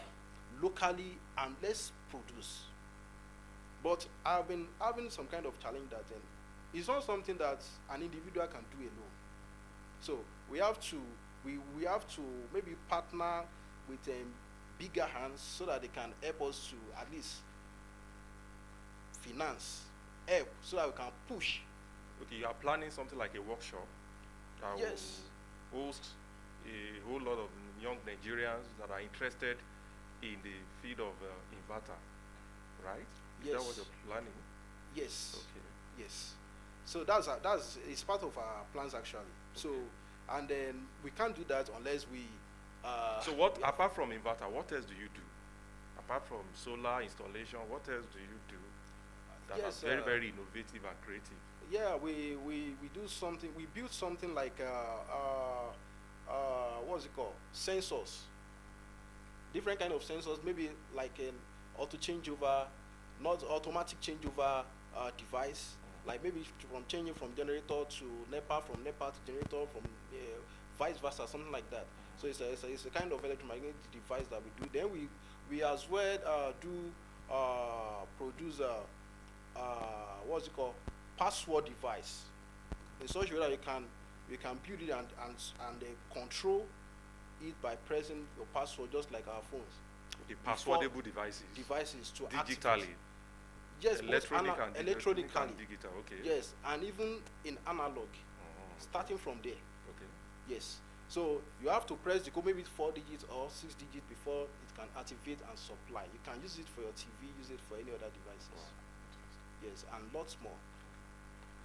locally and let's produce. But I've been having some kind of challenge that it's not something that an individual can do alone. So we have to maybe partner with bigger hands so that they can help us to at least help so that we can push. Okay, you are planning something like a workshop that Yes. will host a whole lot of young Nigerians that are interested in the field of inverter, right? Is that what Yes. you're planning? Yes. Okay. Yes. So it's part of our plans actually. So and then we can't do that unless we. So what, apart from inverter, what else do you do? Apart from solar installation, what else do you do that Yes, are very, very innovative and creative? Yeah, we do something. We built something like what's it called? Sensors. Different kind of sensors, maybe like an auto changeover, not automatic changeover device. Like maybe from changing from generator to NEPA, from NEPA to generator, from vice versa, something like that. So it's a kind of electromagnetic device that we do. Then we as well produce what's it called, password device, in such a way that you can build it and control it by pressing your password just like our phones. The passwordable devices To digitally. activate. Yes, Electronic and electronically. digital. Okay. Yes, and even in analog, starting from there. Okay. Yes. So you have to press the code, maybe 4 digits or 6 digits before it can activate and supply. You can use it for your TV, use it for any other devices. business, and lots more.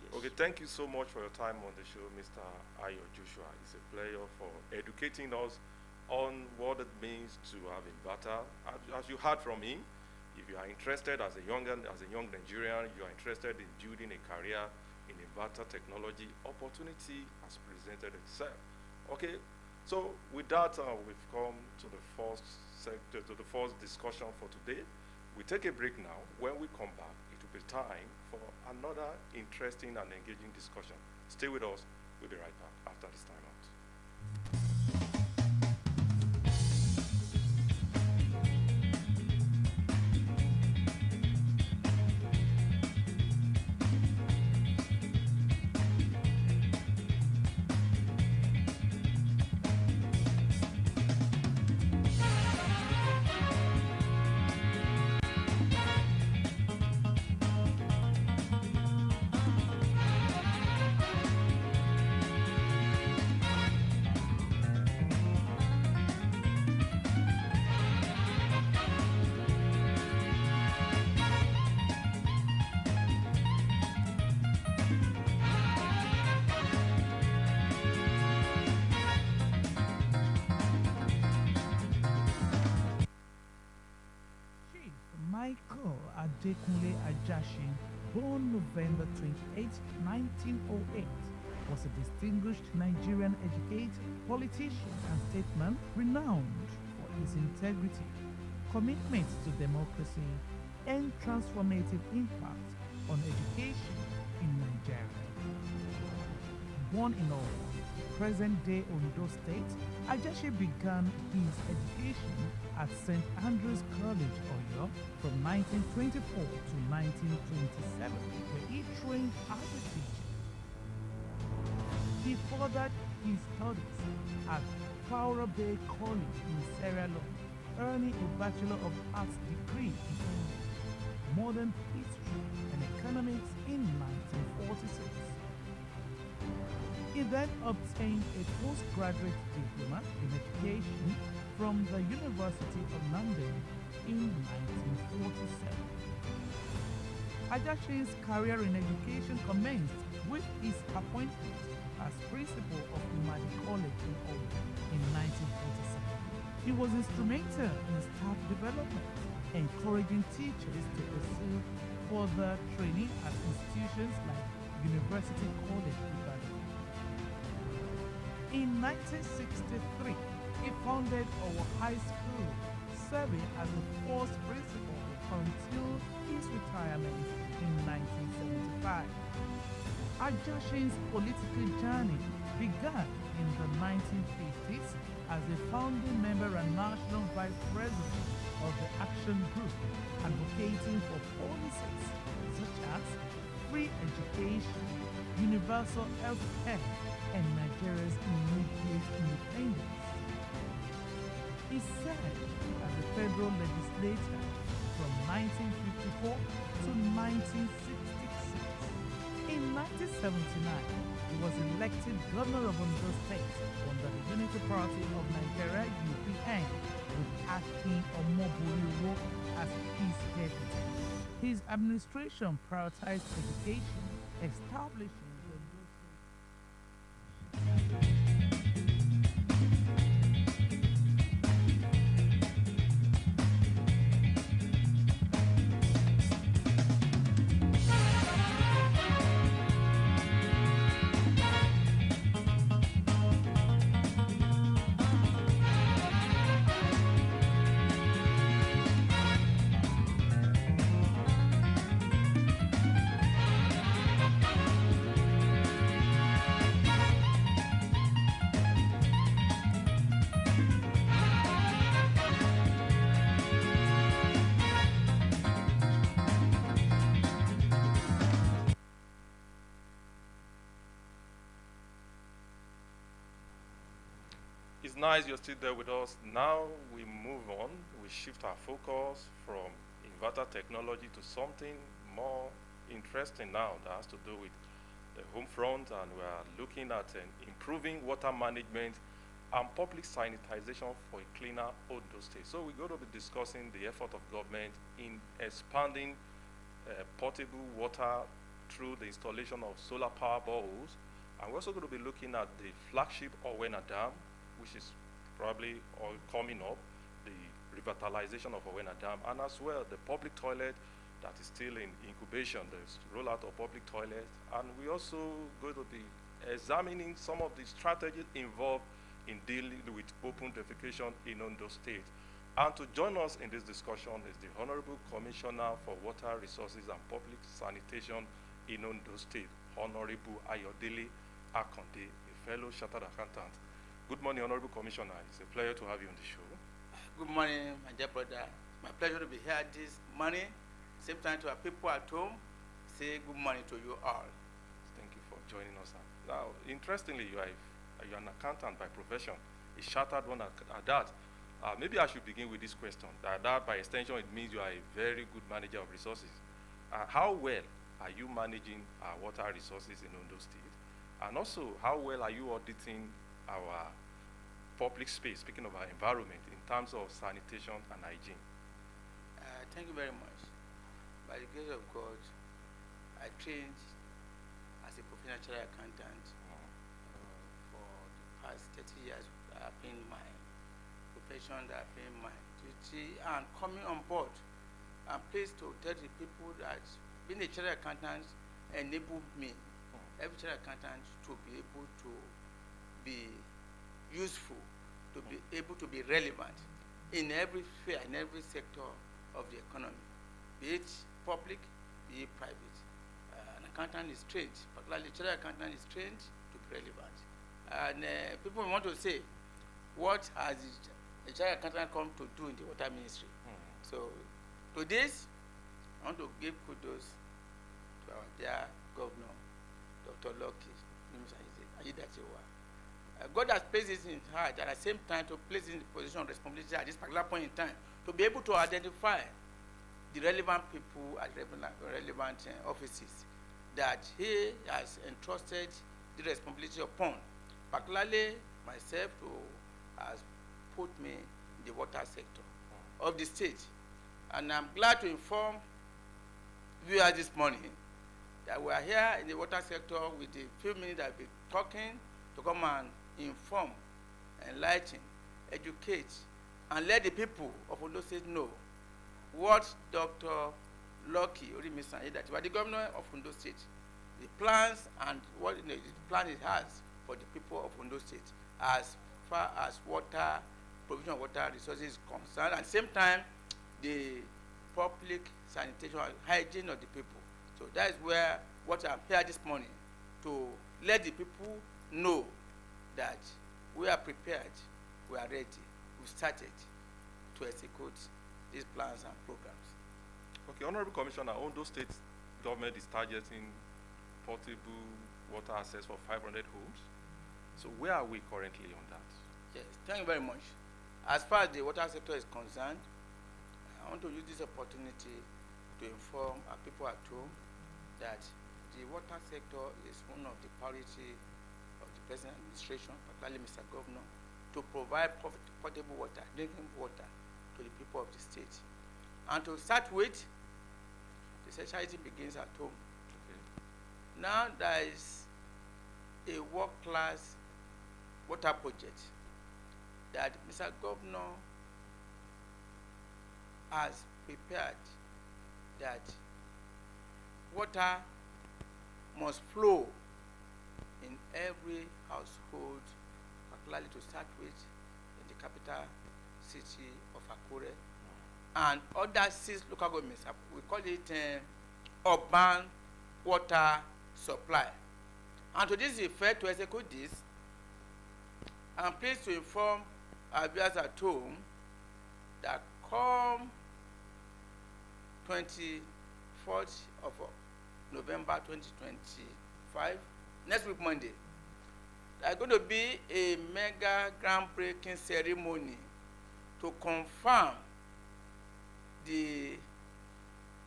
Yes. Okay, thank you so much for your time on the show, Mr. Ayo Joshua. It's a pleasure for educating us on what it means to have inverter. As you heard from him, if you are interested as a young Nigerian, you are interested in building a career in inverter technology, opportunity has presented itself. Okay, so with that, we've come to the first sector, to the first discussion for today. We take a break now. When we come back, it will be time for another interesting and engaging discussion. Stay with us. We'll be right back after this time out. Michael Adekunle Ajashin, born November 28, 1908, was a distinguished Nigerian educator, politician, and statesman renowned for his integrity, commitment to democracy, and transformative impact on education in Nigeria. Born in Owo, present-day Ondo State, Ajashi began his education at St. Andrew's College, Oyo, from 1924 to 1927, where he trained as a teacher. He furthered his studies at Fowler Bay College in Sierra Leone, earning a Bachelor of Arts degree in English, Modern History, and Economics in 1946. He then obtained a postgraduate diploma in education from the University of London in 1947. Ajashin's career in education commenced with his appointment as principal of Imadi College in Owo in 1947. He was instrumental in staff development, encouraging teachers to pursue further training at institutions like University College Ibadan. In 1963, he founded our high school, serving as the first principal until his retirement in 1975. Ajashin's political journey began in the 1950s as a founding member and national vice president of the Action Group, advocating for policies such as free education, universal health care, and Nigeria's immediate independence. He served as a federal legislator from 1954 to 1966. In 1979, he was elected governor of Ondo State under the Unity Party of Nigeria (UPN), with Akin Omoboriwo as his deputy. His administration prioritized education, establishing the It's nice you're still there with us. Now we move on. We shift our focus from inverter technology to something more interesting now that has to do with the home front, and we are looking at improving water management and public sanitization for a cleaner Ondo State. So we're going to be discussing the effort of government in expanding portable water through the installation of solar power boreholes. And we're also going to be looking at the flagship Owena Dam, which is probably all coming up, the revitalization of Owena Dam, and as well the public toilet that is still in incubation, the rollout of public toilets. And we're also going to be examining some of the strategies involved in dealing with open defecation in Ondo State. And to join us in this discussion is the Honorable Commissioner for Water Resources and Public Sanitation in Ondo State, Honorable Ayodele Akonde, a fellow chartered accountant. Good morning, Honorable Commissioner. It's a pleasure to have you on the show. Good morning, my dear brother. My pleasure to be here this morning. Same time to our people at home. Say good morning to you all. Thank you for joining us. Now, interestingly, you're an accountant by profession, a chartered one at that. Maybe I should begin with this question. That by extension, it means you are a very good manager of resources. How well are you managing our water resources in Ondo State? And also, how well are you auditing our public space, speaking of our environment, in terms of sanitation and hygiene? Thank you very much. By the grace of God, I trained as a professional accountant for the past 30 years. I've been my profession, that I've been my duty, and coming on board, I'm pleased to tell the people that being a chartered accountant enabled me, every chartered accountant, to be able to be useful, to be able to be relevant in every sphere, in every sector of the economy, be it public, be it private. An accountant is trained, particularly a chartered accountant is trained to be relevant. And people want to say, what has a chartered accountant come to do in the water ministry? So to this, I want to give kudos to our dear governor, Dr. Lucky. God has placed this in his heart at the same time to place in the position of responsibility at this particular point in time to be able to identify the relevant people at relevant offices that he has entrusted the responsibility upon, particularly myself, who has put me in the water sector of the state. And I'm glad to inform viewers this morning that we are here in the water sector with the few minutes that I'll be talking to come and inform, enlighten, educate, and let the people of Ondo State know what Dr. Lucky Orimisan, the governor of Ondo State, the plans and what the plan it has for the people of Ondo State as far as water, provision of water resources is concerned, and at the same time, the public sanitation and hygiene of the people. So that is where what I'm here this morning to let the people know that we are prepared, we are ready, we started to execute these plans and programs. Okay, Honorable Commissioner, Ondo State government is targeting portable water access for 500 homes. So where are we currently on that? Yes, thank you very much. As far as the water sector is concerned, I want to use this opportunity to inform our people at home that the water sector is one of the priority of the present administration, particularly Mr. Governor, to provide potable water, drinking water to the people of the state. And to start with, the society begins at home. Okay. Now there is a world-class water project that Mr. Governor has prepared, that water must flow in every household, particularly to start with in the capital city of Akure and other 6 local governments. We call it urban water supply. And to this effect, to execute this, I'm pleased to inform our viewers at home that come 24th of November 2025, next week Monday, there's going to be a mega groundbreaking ceremony to confirm the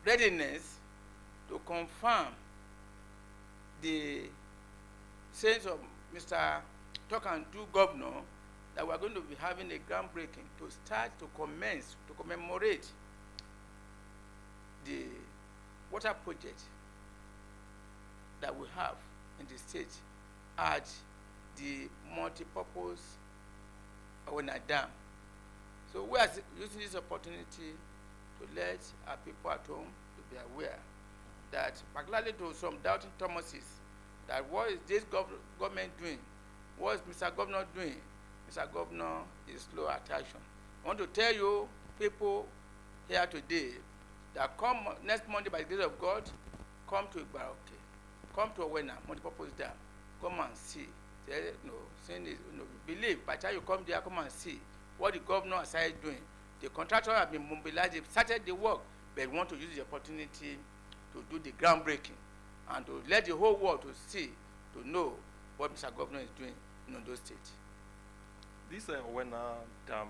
readiness, to confirm the sense of Mr. Talk and Do Governor, that we're going to be having a groundbreaking to start to commence, to commemorate the water project that we have in the state at the multi-purpose Owena Dam. So we are using this opportunity to let our people at home to be aware that, particularly to some doubting Thomases, that what is this government doing? What is Mr. Governor doing? Mr. Governor is slow at action. I want to tell you, people here today, that come next Monday by the grace of God, come to Ibaroke, come to Owena, multi-purpose dam, come and see. Believe, by the time you come there, come and see what the governor has started doing. The contractors have been mobilized, they've started the work, but we want to use the opportunity to do the groundbreaking and to let the whole world to see, to know what Mr. Governor is doing in Ondo State. This Owena Dam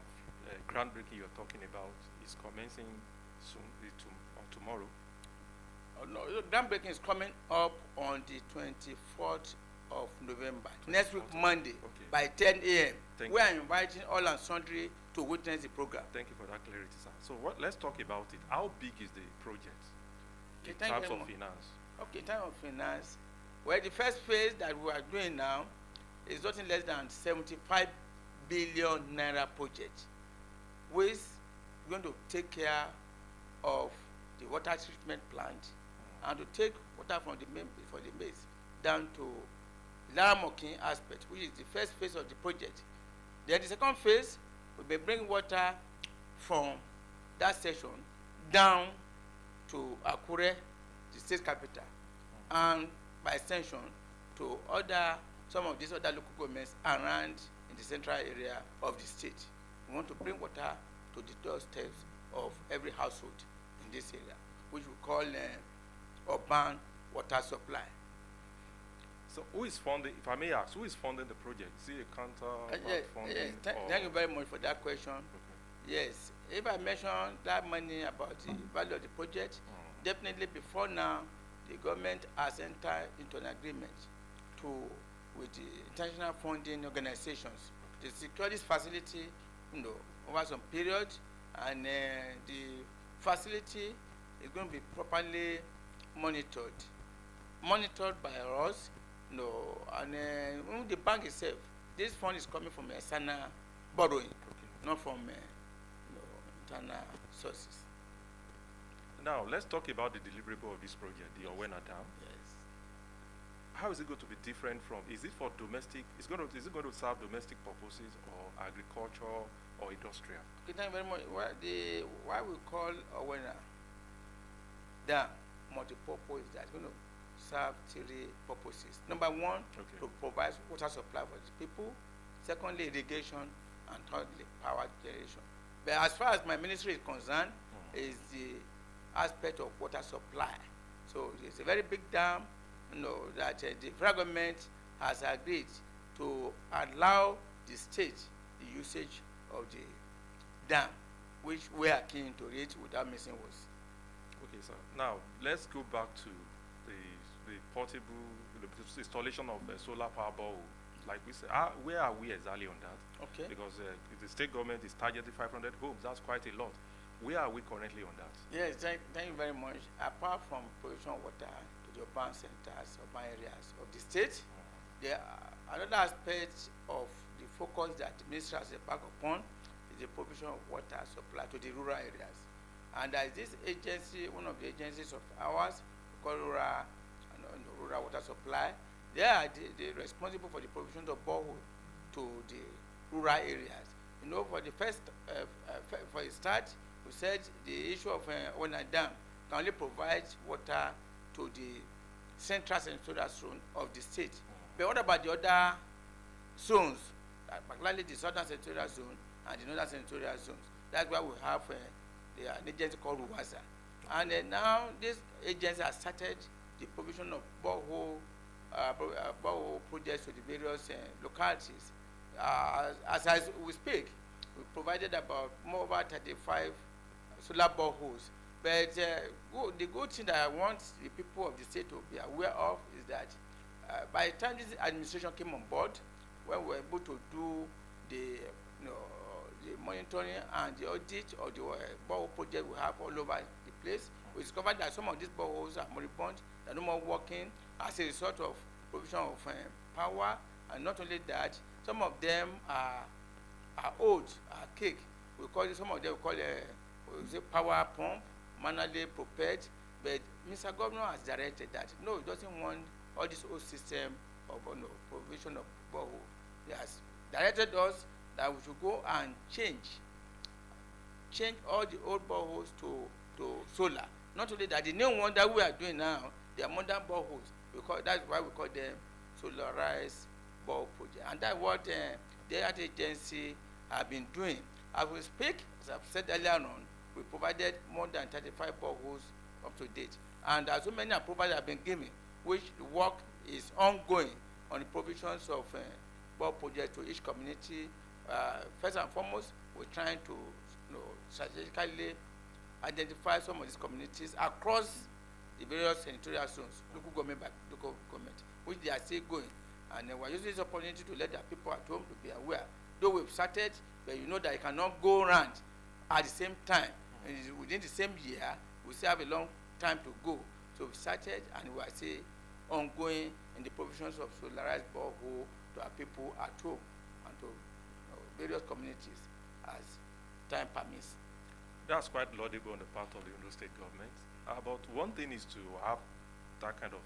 groundbreaking you're talking about is commencing soon, tomorrow. Oh, no, the groundbreaking is coming up on the 24th of November, next week, Monday, okay. by 10 a.m. We are you. inviting all and sundry to witness the program. Thank you for that clarity, sir. So let's talk about it. How big is the project in Okay, terms of finance? Okay, in terms of finance, well, the first phase that we are doing now is nothing less than 75 billion naira project, which is going to take care of the water treatment plant and to take water from the main for the base down to Laramokin aspect, which is the first phase of the project. Then the second phase will be bringing water from that section down to Akure, the state capital, and by extension to some of these other local governments around in the central area of the state. We want to bring water to the doorsteps of every household in this area, which we call urban water supply. So who is funding, if I may ask, who is funding the project? Is it a counter funding? Yes. Thank you very much for that question. Okay. Yes, if I mention that money about the value of the project, definitely before now, the government has entered into an agreement with the international funding organizations to secure this facility, over some period, and the facility is going to be properly monitored by us, and the bank itself. This fund is coming from external borrowing, not from internal sources. Now let's talk about the deliverable of this project, the Owena Dam. Yes. How is it going to be different from? Is it for domestic? Is it going to serve domestic purposes or agriculture or industrial? Okay, thank you very much. Why we call Owena Dam multi-purpose, that's going to serve three purposes. Number one, to provide water supply for the people. Secondly, irrigation, and thirdly, power generation. But as far as my ministry is concerned, is the aspect of water supply. So it's a very big dam, that the federal government has agreed to allow the state the usage of the dam, which we are keen to reach without missing words. Okay, sir. Now let's go back to the portable installation of the solar power borehole. Like we said, where are we exactly on that? Okay. Because the state government is targeting 500 homes. That's quite a lot. Where are we currently on that? Yes, thank you very much. Apart from provision of water to the urban centers, urban areas of the state, there are another aspect of the focus that the ministry has embarked upon is the provision of water supply to the rural areas. And there is this agency, one of the agencies of ours, called rural water supply. They are the responsible for the provision of borehole to the rural areas. For the first, for a start, we said the issue of Owena Dam can only provide water to the central senatorial zone of the state. But what about the other zones, particularly the southern senatorial zone and the northern senatorial zones? That's why we have an agency called Ruwasa. And now this agency has started the provision of borehole projects to the various localities. As we speak, we provided about over 35 solar boreholes. But the good thing that I want the people of the state to be aware of is that by the time this administration came on board, when we were able to do the monitoring and the audit of the borehole project we have all over the place, we discovered that some of these boreholes are moribund, they're no more working as a result of provision of power, and not only that, some of them are old, archaic. We call it, some of them we call it power pump, manually propelled, but Mr. Governor has directed that no, he doesn't want all this old system of provision of borehole. He has directed us that we should go and change all the old boreholes to solar. Not only that, the new one that we are doing now, they are modern boreholes, because that's why we call them solarized borehole project. And that's what the other agency have been doing. As we speak, as I've said earlier on, we provided more than 35 boreholes up to date. And so many approvals have been given, which the work is ongoing on the provisions of borehole project to each community. First and foremost, we're trying to strategically identify some of these communities across the various senatorial zones, local government by local government, which they are still going. And we're using this opportunity to let the people at home to be aware. Though we've started, but you know that you cannot go around at the same time. And within the same year, we still have a long time to go. So we started, and we are still ongoing in the provisions of solarized borehole to our people at home and to various communities as time permits. That's quite laudable on the part of the Ondo State government. But one thing is to have that kind of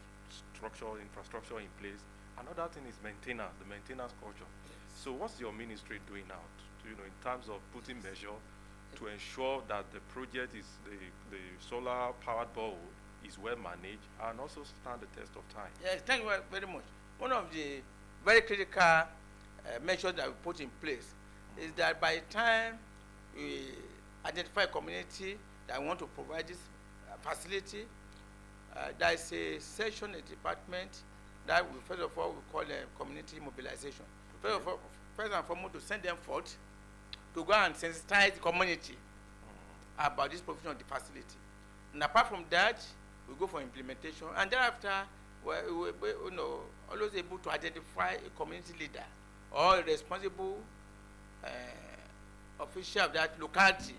infrastructure in place. Another thing is maintenance, the maintenance culture. Yes. So what's your ministry doing now, in terms of putting measure to ensure that the project is, the solar powered borehole is well managed and also stand the test of time? Yes, thank you very much. One of the very critical measures that we put in place is that by the time we identify a community that want to provide this facility, there is a section in the department that we, first of all, we call community mobilization. Okay. First and foremost, to send them forth to go and sensitize the community about this provision of the facility. And apart from that, we go for implementation, and thereafter, we're always able to identify a community leader or a responsible official of that locality.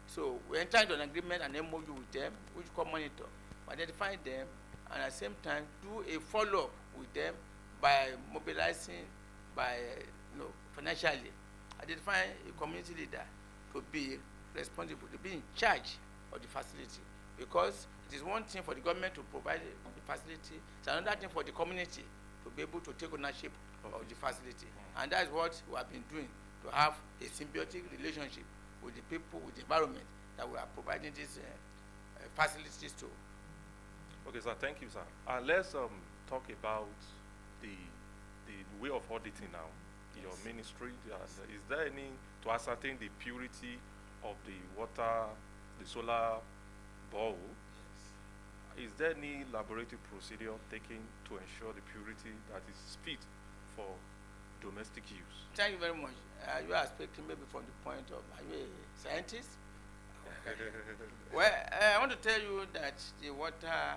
So we enter into an agreement and MOU with them, which can monitor, identify them, and at the same time do a follow-up with them by mobilizing, by financially identifying a community leader to be responsible, to be in charge of the facility. Because it is one thing for the government to provide the facility, it's another thing for the community to be able to take ownership of the facility. And that's what we have been doing, to have a symbiotic relationship with the people, with the environment that we are providing these facilities to. Okay, sir, thank you, sir. Let's talk about the way of auditing now. Yes. Your ministry, is there any, to ascertain the purity of the water, the solar borehole? Yes. Is there any laboratory procedure taken to ensure the purity that is fit for domestic use? Thank you very much. You are speaking maybe from the point of, are you a scientist? Well, I want to tell you that the water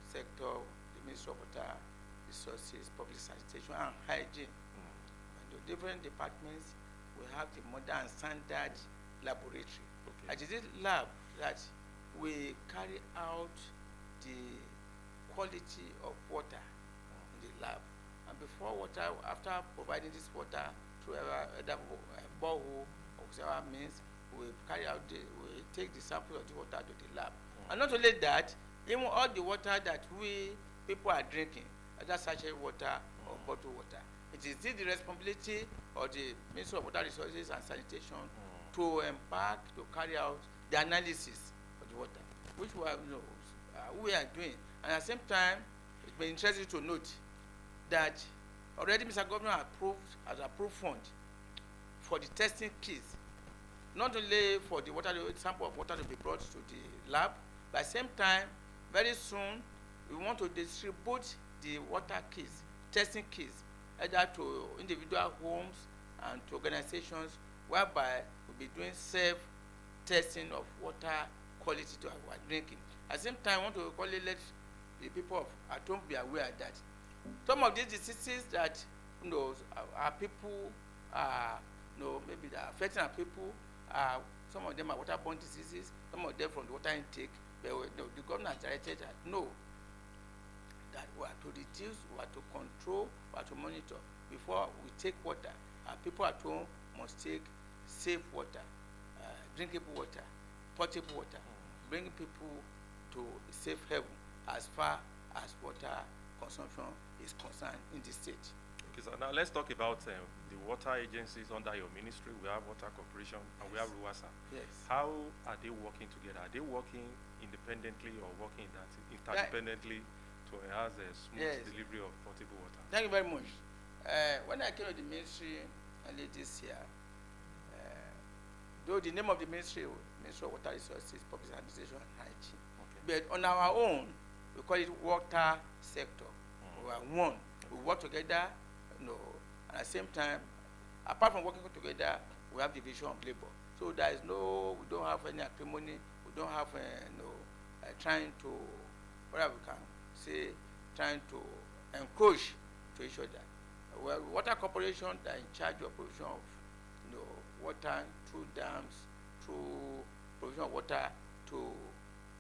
sector, the Ministry of Water Resources, Public Sanitation and Hygiene, and the different departments, we have the modern standard laboratory. Okay. It is this lab that we carry out the quality of water in the lab. And before water, after providing this water to either borehole or whichever means, we carry out we take the sample of the water to the lab. And not only that, even all the water that people are drinking, either sachet water or bottled water, it is still the responsibility of the Ministry of Water Resources and Sanitation to embark, to carry out the analysis of the water, which we are doing. And at the same time, it's been interesting to note that already Mr. Governor has approved fund for the testing kits, not only for the water, the sample of water to be brought to the lab, but at the same time, very soon, we want to distribute the water kits, testing kits, either to individual homes and to organizations, whereby we'll be doing self-testing of water quality to our drinking. At the same time, I want to let the people at home be aware that some of these diseases that our people maybe they are affecting our people, some of them are waterborne diseases, some of them from the water intake. The government has directed that no, that we are to reduce, we are to control, we are to monitor before we take water. People at home must take safe water, drinkable water, potable water, bringing people to a safe haven as far as water consumption is concerned in the state. Okay, so now let's talk about the water agencies under your ministry. We have Water Corporation and we have RUWASA. Yes. How are they working together? Are they working independently or working interdependently to enhance the smooth delivery of potable water? Thank you very much. When I came to the ministry early this year, though the name of the ministry of Water Resources, Public Sanitation and Hygiene, but on our own, we call it water sector. We are one. We work together, and at the same time, apart from working together, we have division of labor. So there is we don't have any acrimony, we don't have trying to, whatever we can say, trying to encourage to each other. Well, Water Corporation, they are in charge of provision of water through dams, through provision of water to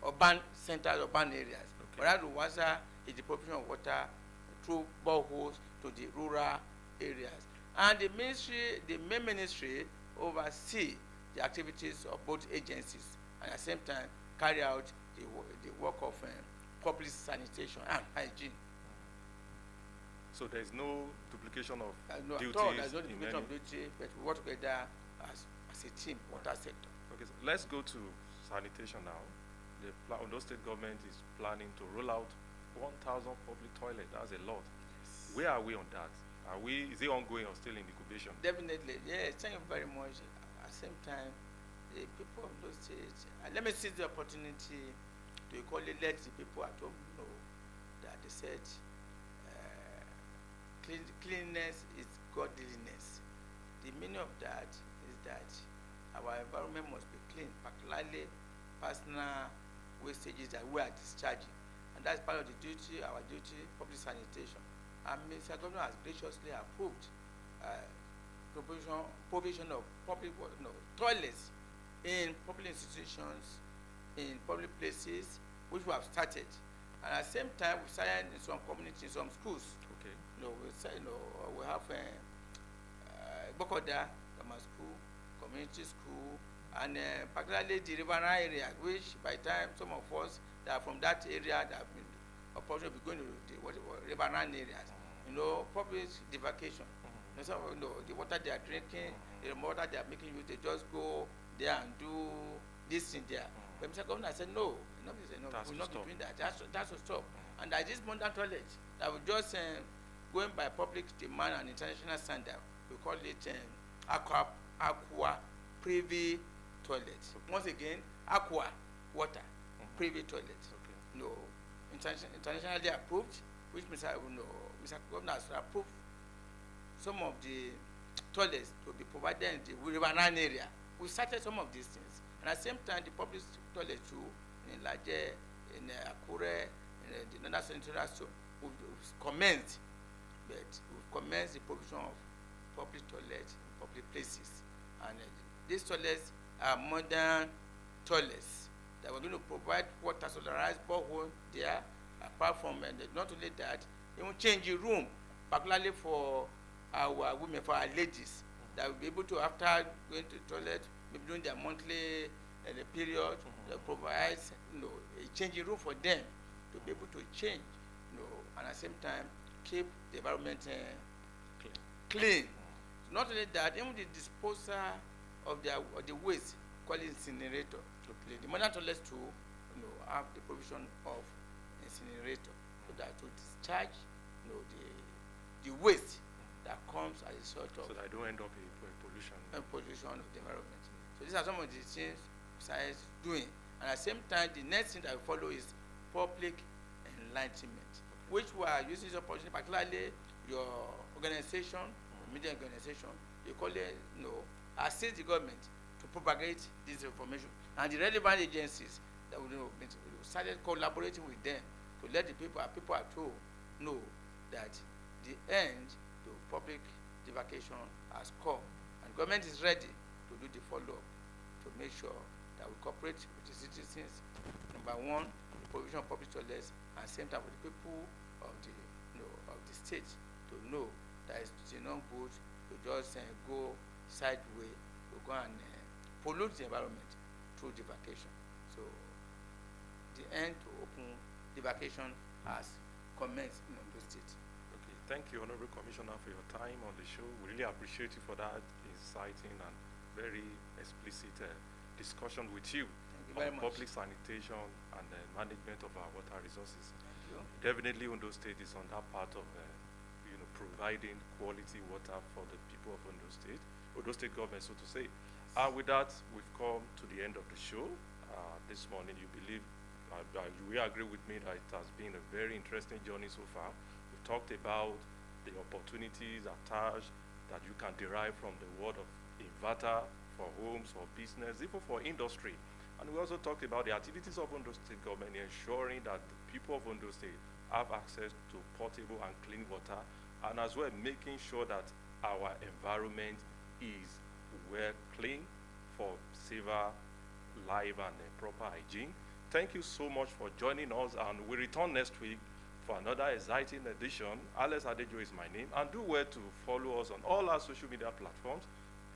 urban centers, urban areas. Whereas RUWASA is the provision of water through boreholes to the rural areas. And the ministry, the main ministry, oversee the activities of both agencies and at the same time carry out the work of public sanitation and hygiene. So there is no duplication of duties? No, there is no duplication of duty, but we work together as a team, water sector. Okay, so let's go to sanitation now. The Ondo State government is planning to roll out 1,000 public toilets. That's a lot. Yes. Where are we on that? Is it ongoing or still in incubation? Definitely, yes. Thank you very much. At the same time, the people of those states, let me seize the opportunity to equally let the people at home know that they said cleanliness is godliness. The meaning of that is that our environment must be clean, particularly personal wastages that we are discharging. And that's part of the duty, our duty, public sanitation. And Mr. Governor has graciously approved provision of public toilets in public institutions, in public places, which we have started. And at the same time, we started in some communities, some schools. Okay. We have Bokoda Grammar School, community school, and particularly the riverine area, which by the time some of us that are from that area that have been opportunity of going to the riverine areas, public defecation. The water they are drinking, the water they are making use, they just go there and do this thing there. But Mr. Governor said no, we'll not be doing that. That's to stop. And there is this modern toilet that will just going by public demand and international standard. We call it aqua privy toilet. Okay. Once again, aqua water privy toilet. Okay. Internationally approved, which Mr. Governor has approved some of the toilets to be provided in the riverine area. We started some of these things, and at the same time, the public toilet too in Laje, in Akure, in the Northern Central Zone, we've commenced, but we've commenced the provision of public toilets in public places, and these toilets are modern toilets that we're going to provide water solarized borehole there. Apart from not only that, even change the room, particularly for our women, for our ladies, that will be able to, after going to the toilet, maybe during their monthly period, they provide a changing room for them to be able to change, and at the same time keep the environment clean. Not only that, even the disposal of the waste, called incinerator. The modern toilets too, have the provision of incinerator, so that to discharge, the waste that comes as a result of. So that I don't end up in pollution. Pollution of the environment. So these are some of the things science doing, and at the same time, the next thing that we follow is public enlightenment, which we are using this opportunity, particularly your organization, media organization, you call it, assist the government to propagate this information, and the relevant agencies that we started collaborating with them to let the people at home know that the end to public defecation has come, and government is ready to do the follow-up to make sure that we cooperate with the citizens in number one, the provision of public toilets, and same time for the people of the of the state to know that it's not good to just go sideways to go and pollute the environment through defecation. So the end to open defecation has commenced in Ondo State. Okay, thank you, Honorable Commissioner, for your time on the show. We really appreciate you for that inciting and very explicit discussion with you Very on much. public sanitation and management of our water resources. Thank you. Definitely, Ondo State is on that part of providing quality water for the people of Ondo State government, so to say. With that, we've come to the end of the show this morning. You will agree with me that it has been a very interesting journey so far. We've talked about the opportunities attached that you can derive from the world of inverter for homes, for business, even for industry. And we also talked about the activities of Ondo State government, ensuring that the people of Ondo State have access to potable and clean water, and as well making sure that our environment is well clean for safer life and proper hygiene. Thank you so much for joining us, and we return next week for another exciting edition. Alex Adejo is my name, and do well to follow us on all our social media platforms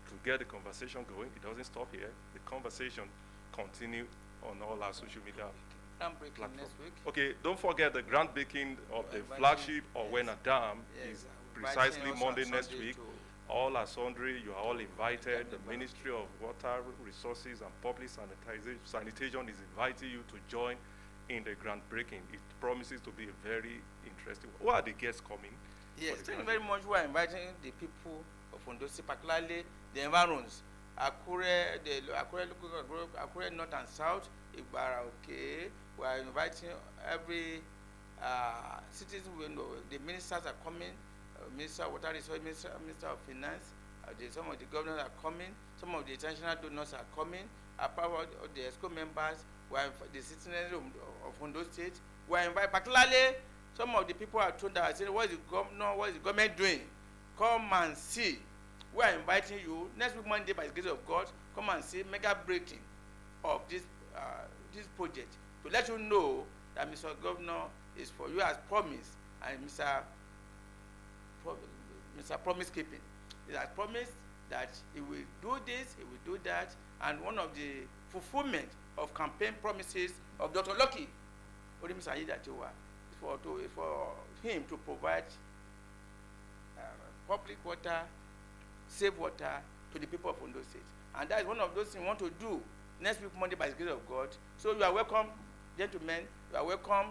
to get the conversation going. It doesn't stop here. The conversation continues on all our social media Groundbreaking platform. next week. Okay, don't forget the groundbreaking of the Inviting- flagship yes. Owena Dam Yes, is we're precisely inviting also Monday on next Sunday week. to- All are sundry, you are all invited. The Yeah, Ministry of Water Resources and Public Sanitation is inviting you to join in the groundbreaking. It promises to be a very interesting. Who are the guests coming? Yes, for the thank you groundbreaking? very much. We are inviting the people of Ondo State, particularly the environs, Akure, the Akure local group, Akure North and South, Igbara, okay. We are inviting every citizen. We know the ministers are coming. Minister of Water Resources, Minister of Finance, some of the governors are coming. Some of the international donors are coming. Apart from the ESCO members, the citizens of Ondo State, we are invited. Particularly, some of the people are told that I said, what is the government doing? Come and see. We are inviting you next week Monday by the grace of God. Come and see mega breaking of this project to let you know that Mr. Governor is for you as promised, and Mr. Promise Keeping. He has promised that he will do this, he will do that, and one of the fulfillment of campaign promises of Dr. Lucky Odimisa Ayedatiwa is for him to provide public water, safe water to the people of Ondo State. And that is one of those things we want to do next week Monday by the grace of God. So you are welcome, gentlemen, you are welcome,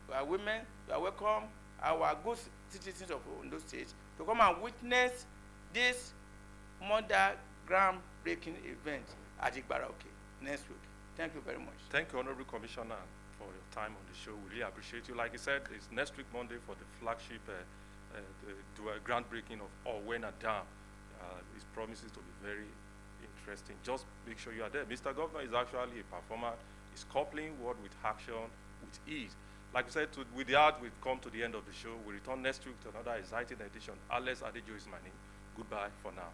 you are women, you are welcome, our good citizens of Ondo State, to come and witness this mother groundbreaking event at Igbara next week. Thank you very much. Thank you, Honorable Commissioner, for your time on the show. We really appreciate you. Like I said, it's next week Monday for the flagship the groundbreaking of Owena Dam. It promises to be very interesting. Just make sure you are there. Mr. Governor is actually a performer. He's coupling word with action with ease. Like I said, with that, we've come to the end of the show. We return next week to another exciting edition. Alex Adejo is my name. Goodbye for now.